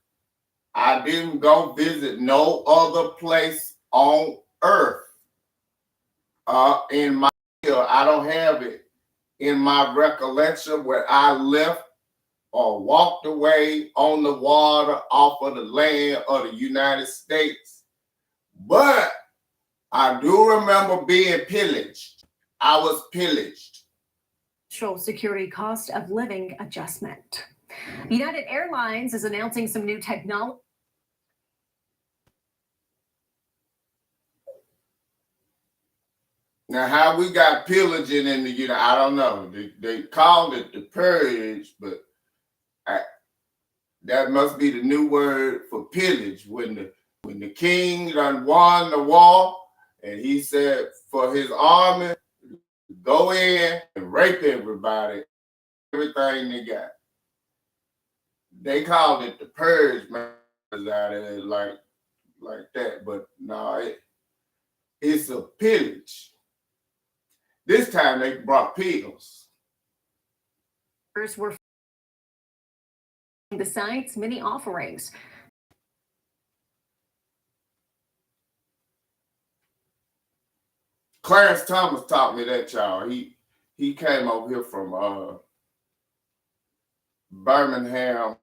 I didn't go visit no other place on earth. In my I don't have it in my recollection where I left or walked away on the water off of the land of the United States. But I do remember being pillaged. I was pillaged. Social Security cost of living adjustment. United Airlines is announcing some new technology. Now, how we got pillaging in the I don't know. They called it the purge, but that must be the new word for pillage. When the king done won the war And he said for his army, go in and rape everybody, everything they got. They called it the purge, man, out of it like that. But no, it's a pillage. This time they brought pills. Were besides many offerings. Clarence Thomas taught me that, y'all. He came over here from Birmingham,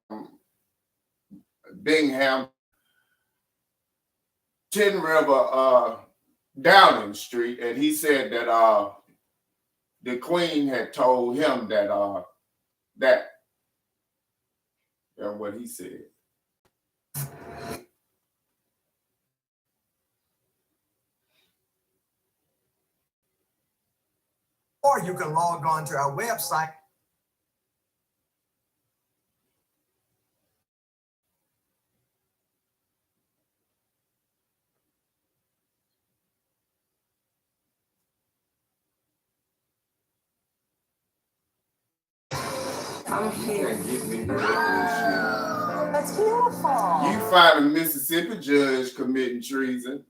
Bingham, Tin River, Downing Street, and he said that the Queen had told him that that's what he said. Or you can log on to our website. I'm here. That's beautiful. You find a Mississippi judge committing treason,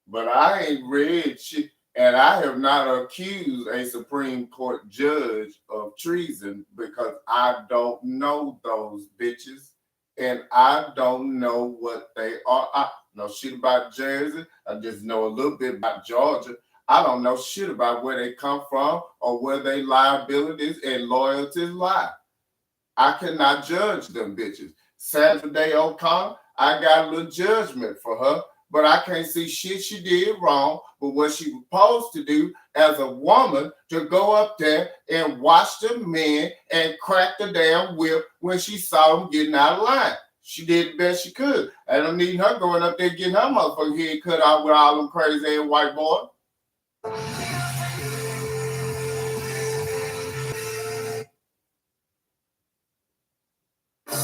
but I ain't read shit, and I have not accused a Supreme Court judge of treason because I don't know those bitches, and I don't know what they are. I know shit about Jersey. I just know a little bit about Georgia. I don't know shit about where they come from or where their liabilities and loyalties lie. I cannot judge them bitches. Sandra Day O'Connor, I got a little judgment for her, but I can't see shit she did wrong. But what she was supposed to do as a woman to go up there and watch the men and crack the damn whip when she saw them getting out of line. She did the best she could. I don't need her going up there getting her motherfucking head cut out with all them crazy ass white boys.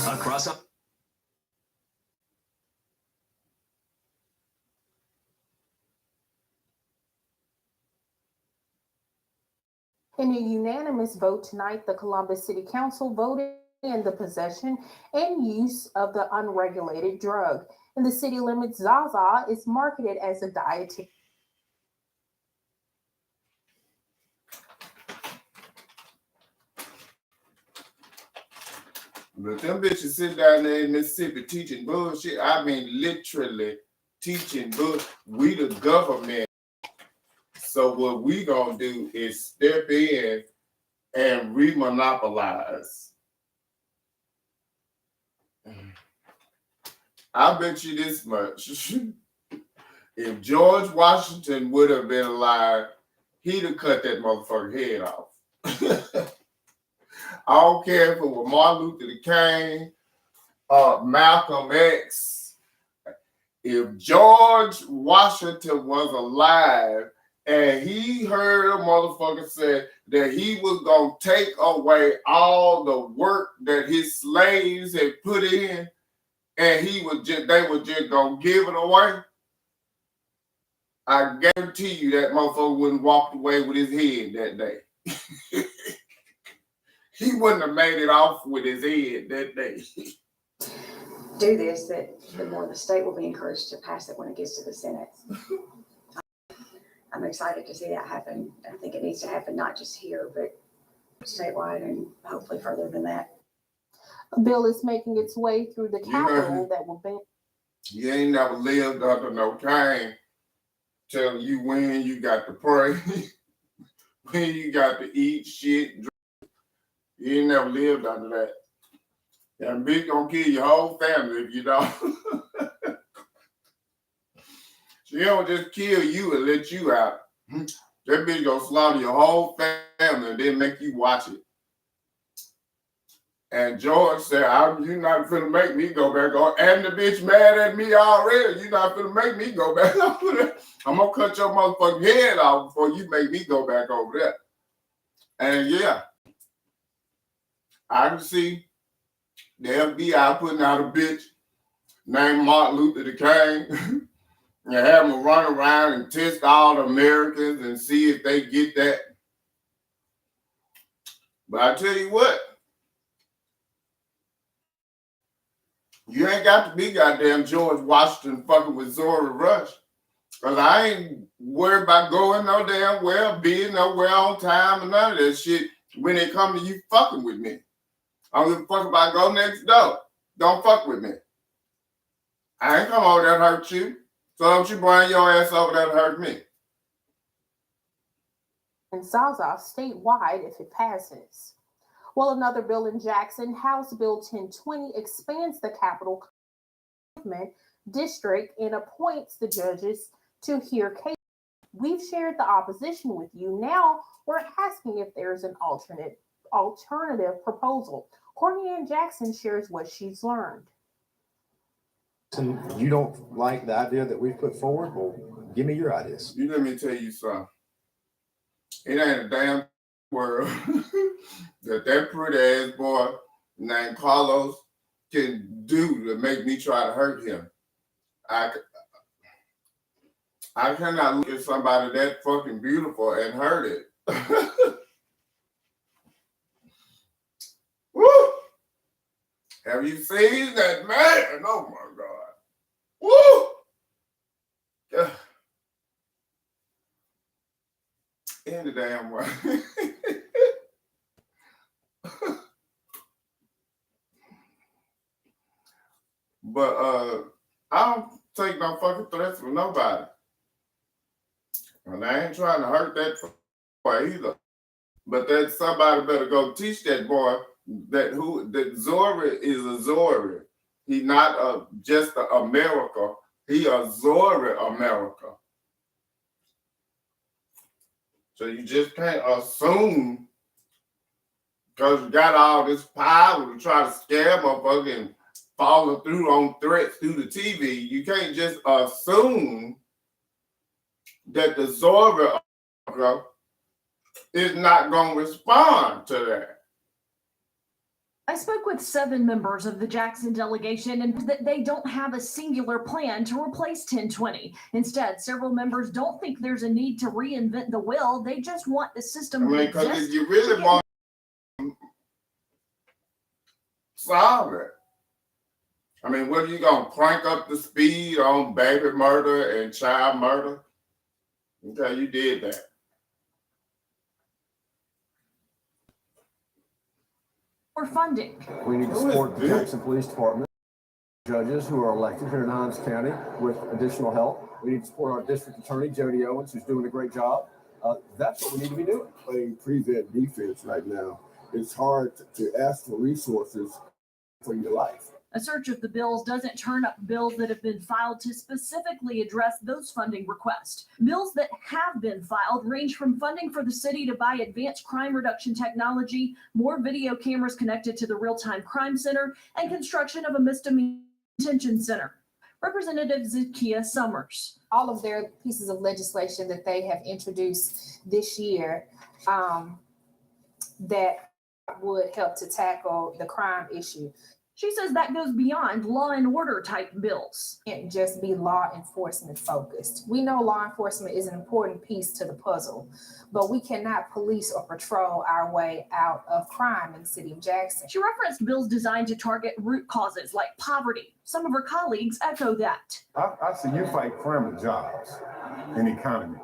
Across up. In a unanimous vote tonight, the Columbus City Council voted in the possession and use of the unregulated drug. In the city limits, Zaza is marketed as a dietary. But them bitches sit down there in Mississippi teaching bullshit. I mean, literally teaching bullshit. We the government. So what we gonna do is step in and remonopolize. I bet you this much. If George Washington would have been alive, he'd have cut that motherfucker head off. I don't care if it was Martin Luther King, Malcolm X. If George Washington was alive and he heard a motherfucker say that he was gonna take away all the work that his slaves had put in, and they were just gonna give it away, I guarantee you that motherfucker wouldn't walk away with his head that day. He wouldn't have made it off with his head that day. Do this, that the more the state will be encouraged to pass it when it gets to the Senate. I'm excited to see that happen. I think it needs to happen not just here, but statewide and hopefully further than that. A bill is making its way through the Capitol that will ban. You ain't never lived under no king telling you when you got to pray, when you got to eat shit, drink. You ain't never lived under that. That bitch gonna kill your whole family if you don't. She don't just kill you and let you out. That bitch gonna slaughter your whole family and then make you watch it. And George said, you're not finna make me go back on. And the bitch mad at me already. You're not finna make me go back over there. I'm gonna cut your motherfucking head off before you make me go back over there. And yeah, I can see the FBI putting out a bitch named Martin Luther King and have them run around and test all the Americans and see if they get that. But I tell you what, you ain't got to be goddamn George Washington fucking with Zora Rush. Because I ain't worried about going no damn well, being nowhere on time, and none of that shit when it comes to you fucking with me. I don't give a fuck about go next door. Don't fuck with me. I ain't come over there to hurt you. So don't you bring your ass over there to hurt me. And Zaza statewide if it passes. Well, another bill in Jackson, House Bill 1020, expands the capital government district and appoints the judges to hear cases. We've shared the opposition with you. Now we're asking if there's an alternative proposal. Courtney Ann Jackson shares what she's learned. You don't like the idea that we put forward? Well, give me your ideas. You let me tell you something. It ain't a damn world that pretty ass boy named Carlos can do to make me try to hurt him. I cannot look at somebody that fucking beautiful and hurt it. Woo! Have you seen that man? Oh my God. Woo! Yeah. In the damn way. But I don't take no fucking threats from nobody. And I ain't trying to hurt that boy either. But that somebody better go teach that boy that Zora is a Zora. He not just a America. He a Zora America. So you just can't assume because you got all this power to try to scare motherfucker and following through on threats through the TV. You can't just assume that the Zora is not going to respond to that. I spoke with 7 members of the Jackson delegation and that they don't have a singular plan to replace 1020. Instead, several members don't think there's a need to reinvent the wheel. They just want the system to because exist. if you really want to solve it, I mean, what are you going to crank up the speed on baby murder and child murder? Okay, you did that. Or funding. We need to support the Jackson Police Department, judges who are elected here in Hinds County with additional help. We need to support our district attorney, Jody Owens, who's doing a great job. That's what we need to be doing. Playing prevent defense right now. It's hard to ask for resources for your life. A search of the bills doesn't turn up bills that have been filed to specifically address those funding requests. Bills that have been filed range from funding for the city to buy advanced crime reduction technology, more video cameras connected to the real-time crime center, and construction of a misdemeanor detention center. Representative Zakia Summers. All of their pieces of legislation that they have introduced this year that would help to tackle the crime issue. She says that goes beyond law and order type bills. It can't just be law enforcement focused. We know law enforcement is an important piece to the puzzle, but we cannot police or patrol our way out of crime in the city of Jackson. She referenced bills designed to target root causes like poverty. Some of her colleagues echo that. I see you fight crime with jobs and economy,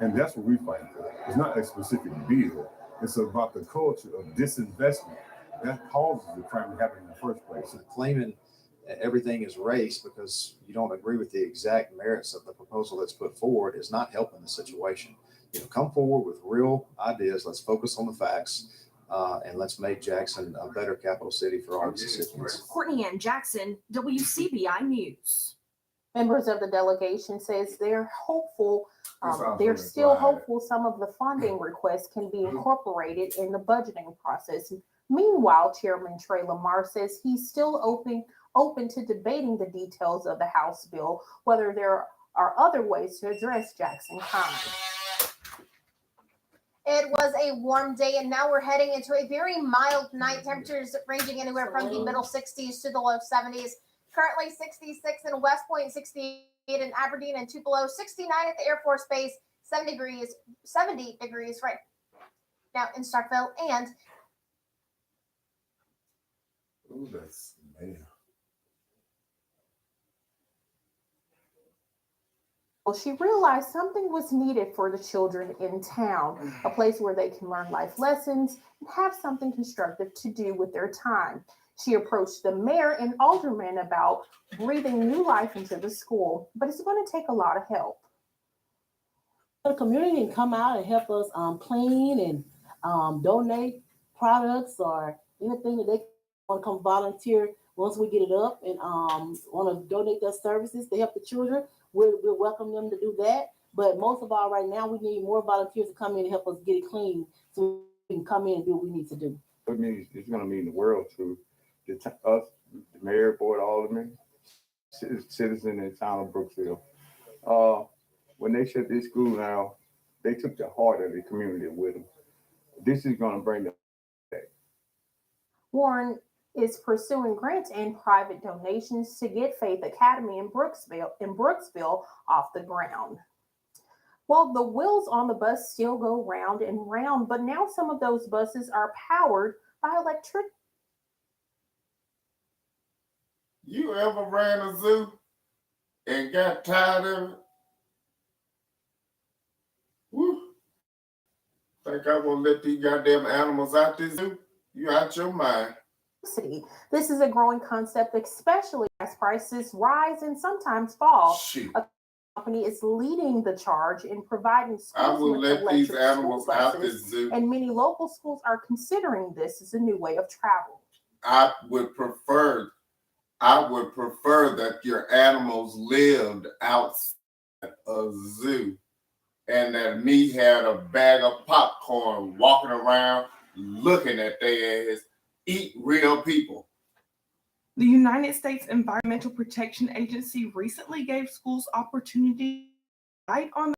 and that's what we fight for. It's not a specific bill. It's about the culture of disinvestment that causes the crime to happen in the first place. So claiming everything is race because you don't agree with the exact merits of the proposal that's put forward is not helping the situation. You know, come forward with real ideas. Let's focus on the facts, and let's make Jackson a better capital city for our Mississippians. Courtney Ann Jackson, WCBI News. Members of the delegation says they're hopeful. They're still hopeful some of the funding requests can be incorporated in the budgeting process. Meanwhile, Chairman Trey Lamar says he's still open to debating the details of the House bill, whether there are other ways to address Jackson crime. It was a warm day, and now we're heading into a very mild night. Temperatures ranging anywhere from the middle 60s to the low 70s. Currently 66 in West Point, 68 in Aberdeen and Tupelo, 69 at the Air Force Base, 70 degrees right now in Starkville. And Ooh, that's man. Well, she realized something was needed for the children in town, a place where they can learn life lessons and have something constructive to do with their time. She approached the mayor and aldermen about breathing new life into the school, but it's going to take a lot of help. The community can come out and help us clean and donate products or anything that they want to come volunteer once we get it up and want to donate their services to help the children. We'll welcome them to do that. But most of all, right now, we need more volunteers to come in and help us get it clean so we can come in and do what we need to do. It means it's going to mean the world to us, the mayor, board, aldermen, citizens in the town of Brooksville. When they shut this school down, they took the heart of the community with them. This is going to bring them back. Warren is pursuing grants and private donations to get Faith Academy in Brooksville off the ground. Well, the wheels on the bus still go round and round, but now some of those buses are powered by electric. You ever ran a zoo and got tired of it? Woo. Think I won't let these goddamn animals out this zoo? You out your mind. This is a growing concept, especially as prices rise and sometimes fall. Shoot. A company is leading the charge in providing I schools will with let these electric animals school out buses, this zoo. and many local schools are considering this as a new way of travel. I would prefer that your animals lived outside a zoo and that me had a bag of popcorn walking around looking at their ass eat real people. The United States Environmental Protection Agency recently gave schools opportunity right on the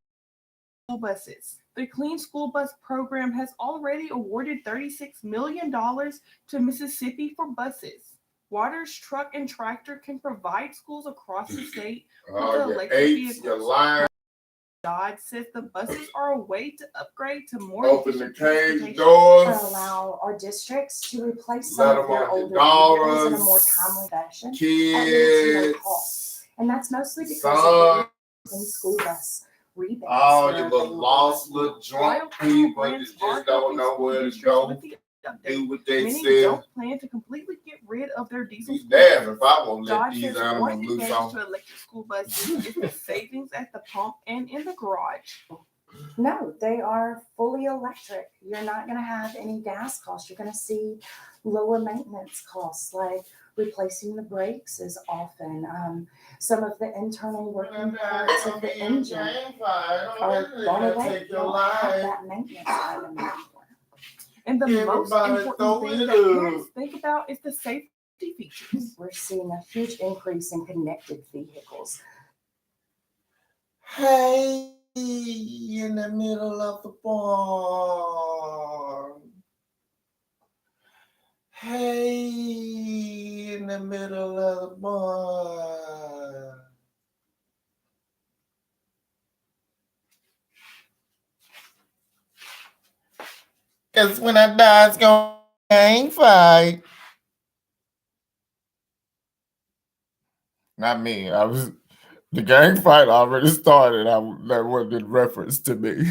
school buses. The Clean School Bus program has already awarded $36 million to Mississippi for buses. Waters Truck and Tractor can provide schools across the state with electric vehicles. Dodge says the buses are a way to upgrade to more Open the cage doors. Allow our districts to replace Let some of them their on older your vehicles in a daughters, more timely fashion. kids, At little to no cost. And that's mostly because sons, of the school bus rebates. all that you are little available lost right now. little drunk people that just don't know where to go. Do what they Many say. don't plan to completely get rid of their diesel. Be damned if I won't let Dodge these says animals one loose advantage on. to electric school buses is the savings at the pump and in the garage. No, they are fully electric. You're not going to have any gas costs. You're going to see lower maintenance costs, like replacing the brakes is often. Some of the internal working parts of the engine are gone away. You don't have that maintenance item anymore. And the most important thing that parents think about is the safety features. We're seeing a huge increase in connected vehicles. Hey, in the middle of the barn. Hey, in the middle of the barn. Cause when I die, it's gonna be a gang fight. Not me. The gang fight already started. That wasn't in reference to me.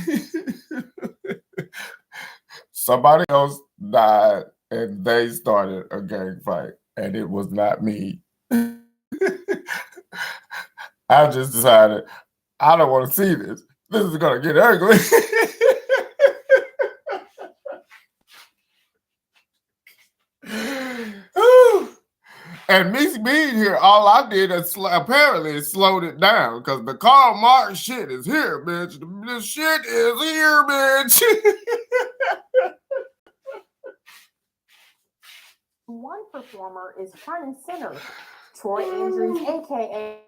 Somebody else died and they started a gang fight, and it was not me. I just decided I don't want to see this. This is gonna get ugly. And me being here, all I did is apparently slowed it down because the Karl Marx shit is here, bitch. This shit is here, bitch. One performer is front and center. Troy Andrews, aka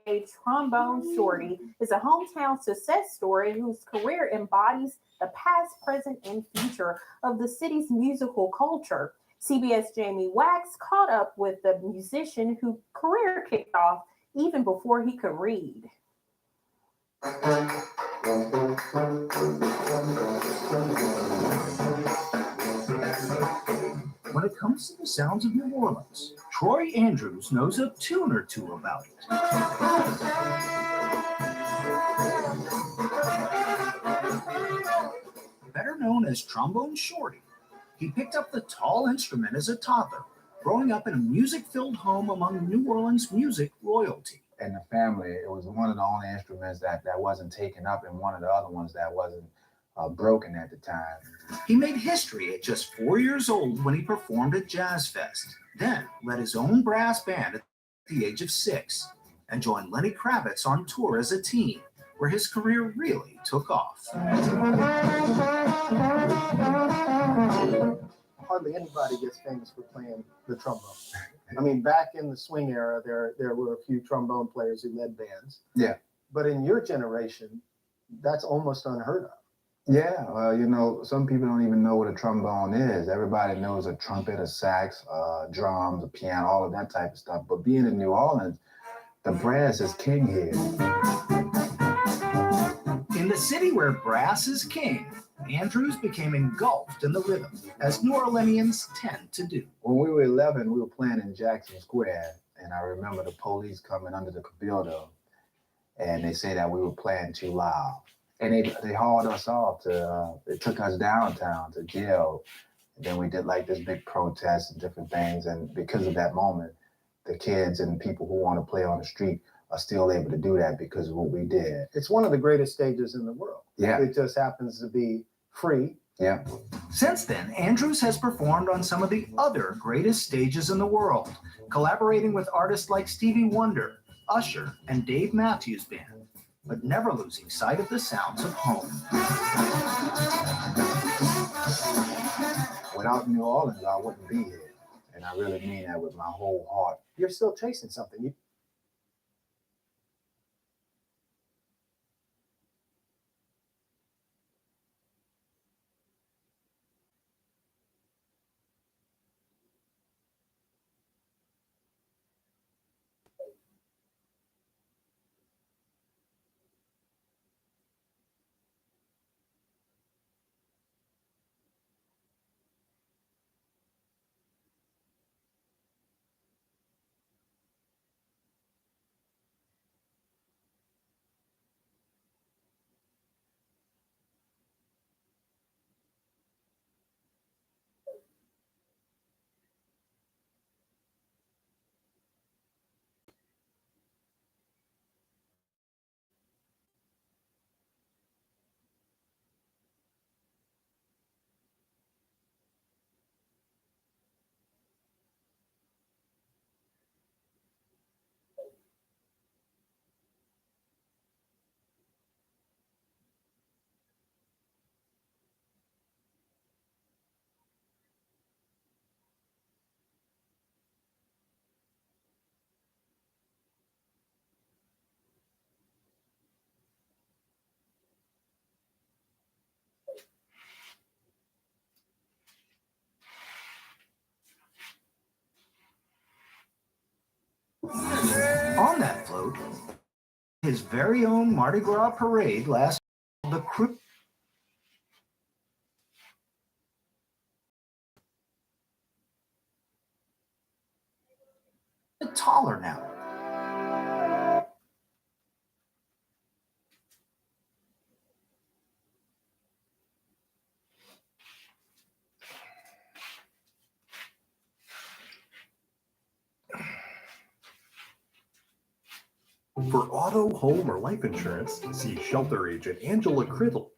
Trombone Shorty, is a hometown success story whose career embodies the past, present, and future of the city's musical culture. CBS Jamie Wax caught up with the musician whose career kicked off even before he could read. When it comes to the sounds of New Orleans, Troy Andrews knows a tune or two about it. Better known as Trombone Shorty, he picked up the tall instrument as a toddler, growing up in a music-filled home among New Orleans music royalty. In the family, it was one of the only instruments that wasn't taken up and one of the other ones that wasn't broken at the time. He made history at just 4 years old when he performed at Jazz Fest, then led his own brass band at the age of 6, and joined Lenny Kravitz on tour as a teen, where his career really took off. Hardly anybody gets famous for playing the trombone. I mean, back in the swing era, there were a few trombone players who led bands. Yeah. But in your generation, that's almost unheard of. Yeah, well, some people don't even know what a trombone is. Everybody knows a trumpet, a sax, drums, a piano, all of that type of stuff. But being in New Orleans, the brass is king here. In the city where brass is king, Andrews became engulfed in the rhythm, as New Orleanians tend to do. When we were 11, we were playing in Jackson Square, and I remember the police coming under the Cabildo, and they say that we were playing too loud. And they hauled us off they took us downtown to jail. And then we did like this big protest and different things. And because of that moment, the kids and people who want to play on the street are still able to do that because of what we did. It's one of the greatest stages in the world. Yeah. It just happens to be free. Yeah. Since then, Andrews has performed on some of the other greatest stages in the world, collaborating with artists like Stevie Wonder, Usher, and Dave Matthews Band, but never losing sight of the sounds of home. Without New Orleans, I wouldn't be here. And I really mean that with my whole heart. You're still chasing something. On that float, his very own Mardi Gras parade last the crew. Taller now. For auto, home, or life insurance, see shelter agent Angela Criddle.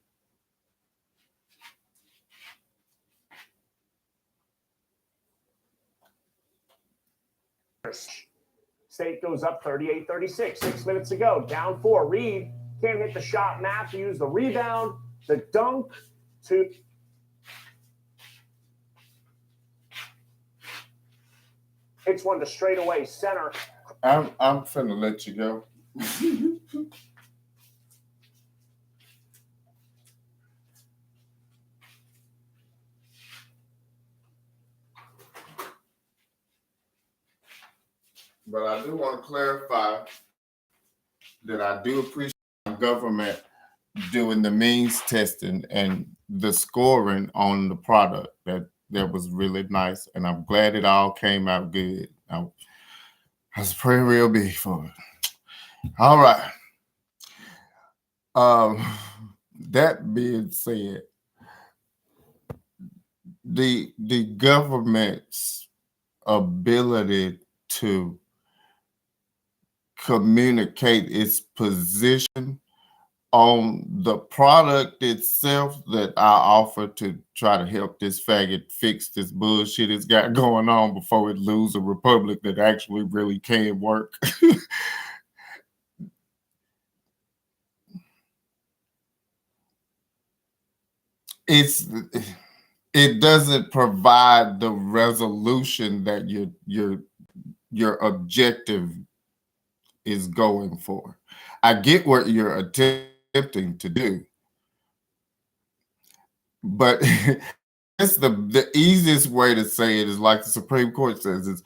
State goes up 38-36, 6 minutes to go. Down 4. Reed can't hit the shot. Matthews, the rebound, the dunk to. Hits one to straightaway center. I'm finna let you go. But I do want to clarify that I do appreciate the government doing the means testing and the scoring on the product. That was really nice, and I'm glad it all came out good. I was praying real big for it. All right. That being said, the government's ability to communicate its position on the product itself that I offer to try to help this faggot fix this bullshit it's got going on before it lose a republic that actually really can work. It doesn't provide the resolution that your objective is going for. I get what you're attempting to do, but it's the easiest way to say it is like the Supreme Court says, is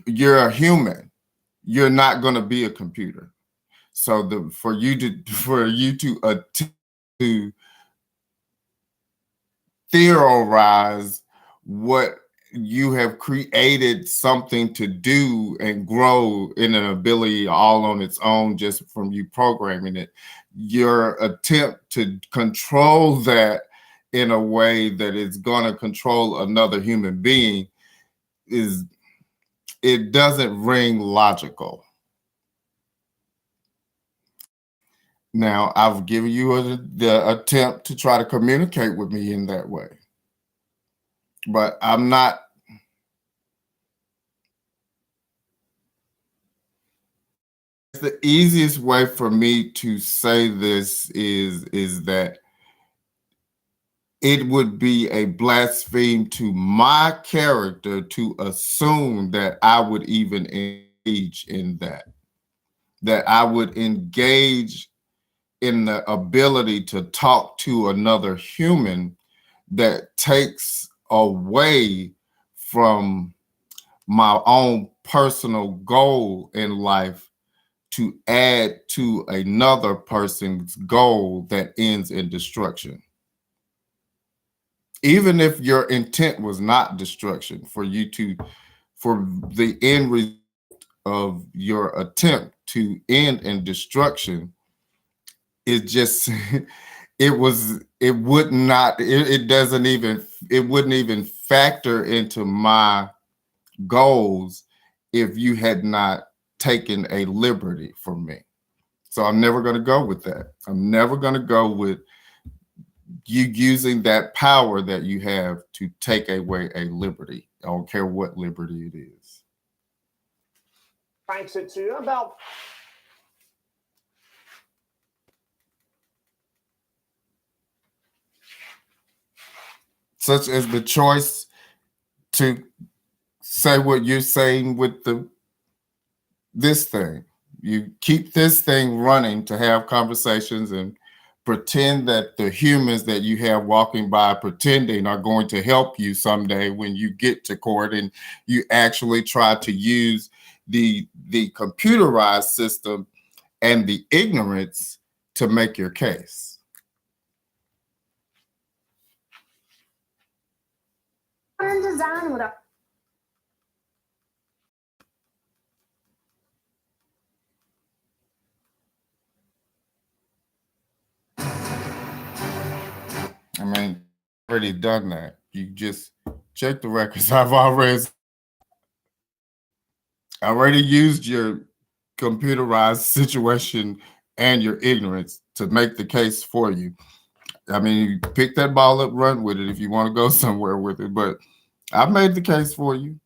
you're a human. You're not going to be a computer. So for you to attempt to theorize what you have created something to do and grow in an ability all on its own just from you programming it, your attempt to control that in a way that it's going to control another human being it doesn't ring logical. Now, I've given you the attempt to try to communicate with me in that way, but I'm not. The easiest way for me to say this is that it would be a blaspheme to my character to assume that I would even engage in that I would engage in the ability to talk to another human that takes away from my own personal goal in life to add to another person's goal that ends in destruction. Even if your intent was not destruction, for the end result of your attempt to end in destruction, it just it wouldn't even factor into my goals if you had not taken a liberty from me. So I'm never going to go with that. I'm never going to go with you using that power that you have to take away a liberty. I don't care what liberty it is. Thanks it to you about such as the choice to say what you're saying with this thing. You keep this thing running to have conversations and pretend that the humans that you have walking by pretending are going to help you someday when you get to court and you actually try to use the computerized system and the ignorance to make your case. Design with a I mean, already done that. You just check the records. I've already used your computerized situation and your ignorance to make the case for you. I mean, you pick that ball up, run with it if you want to go somewhere with it. But I've made the case for you.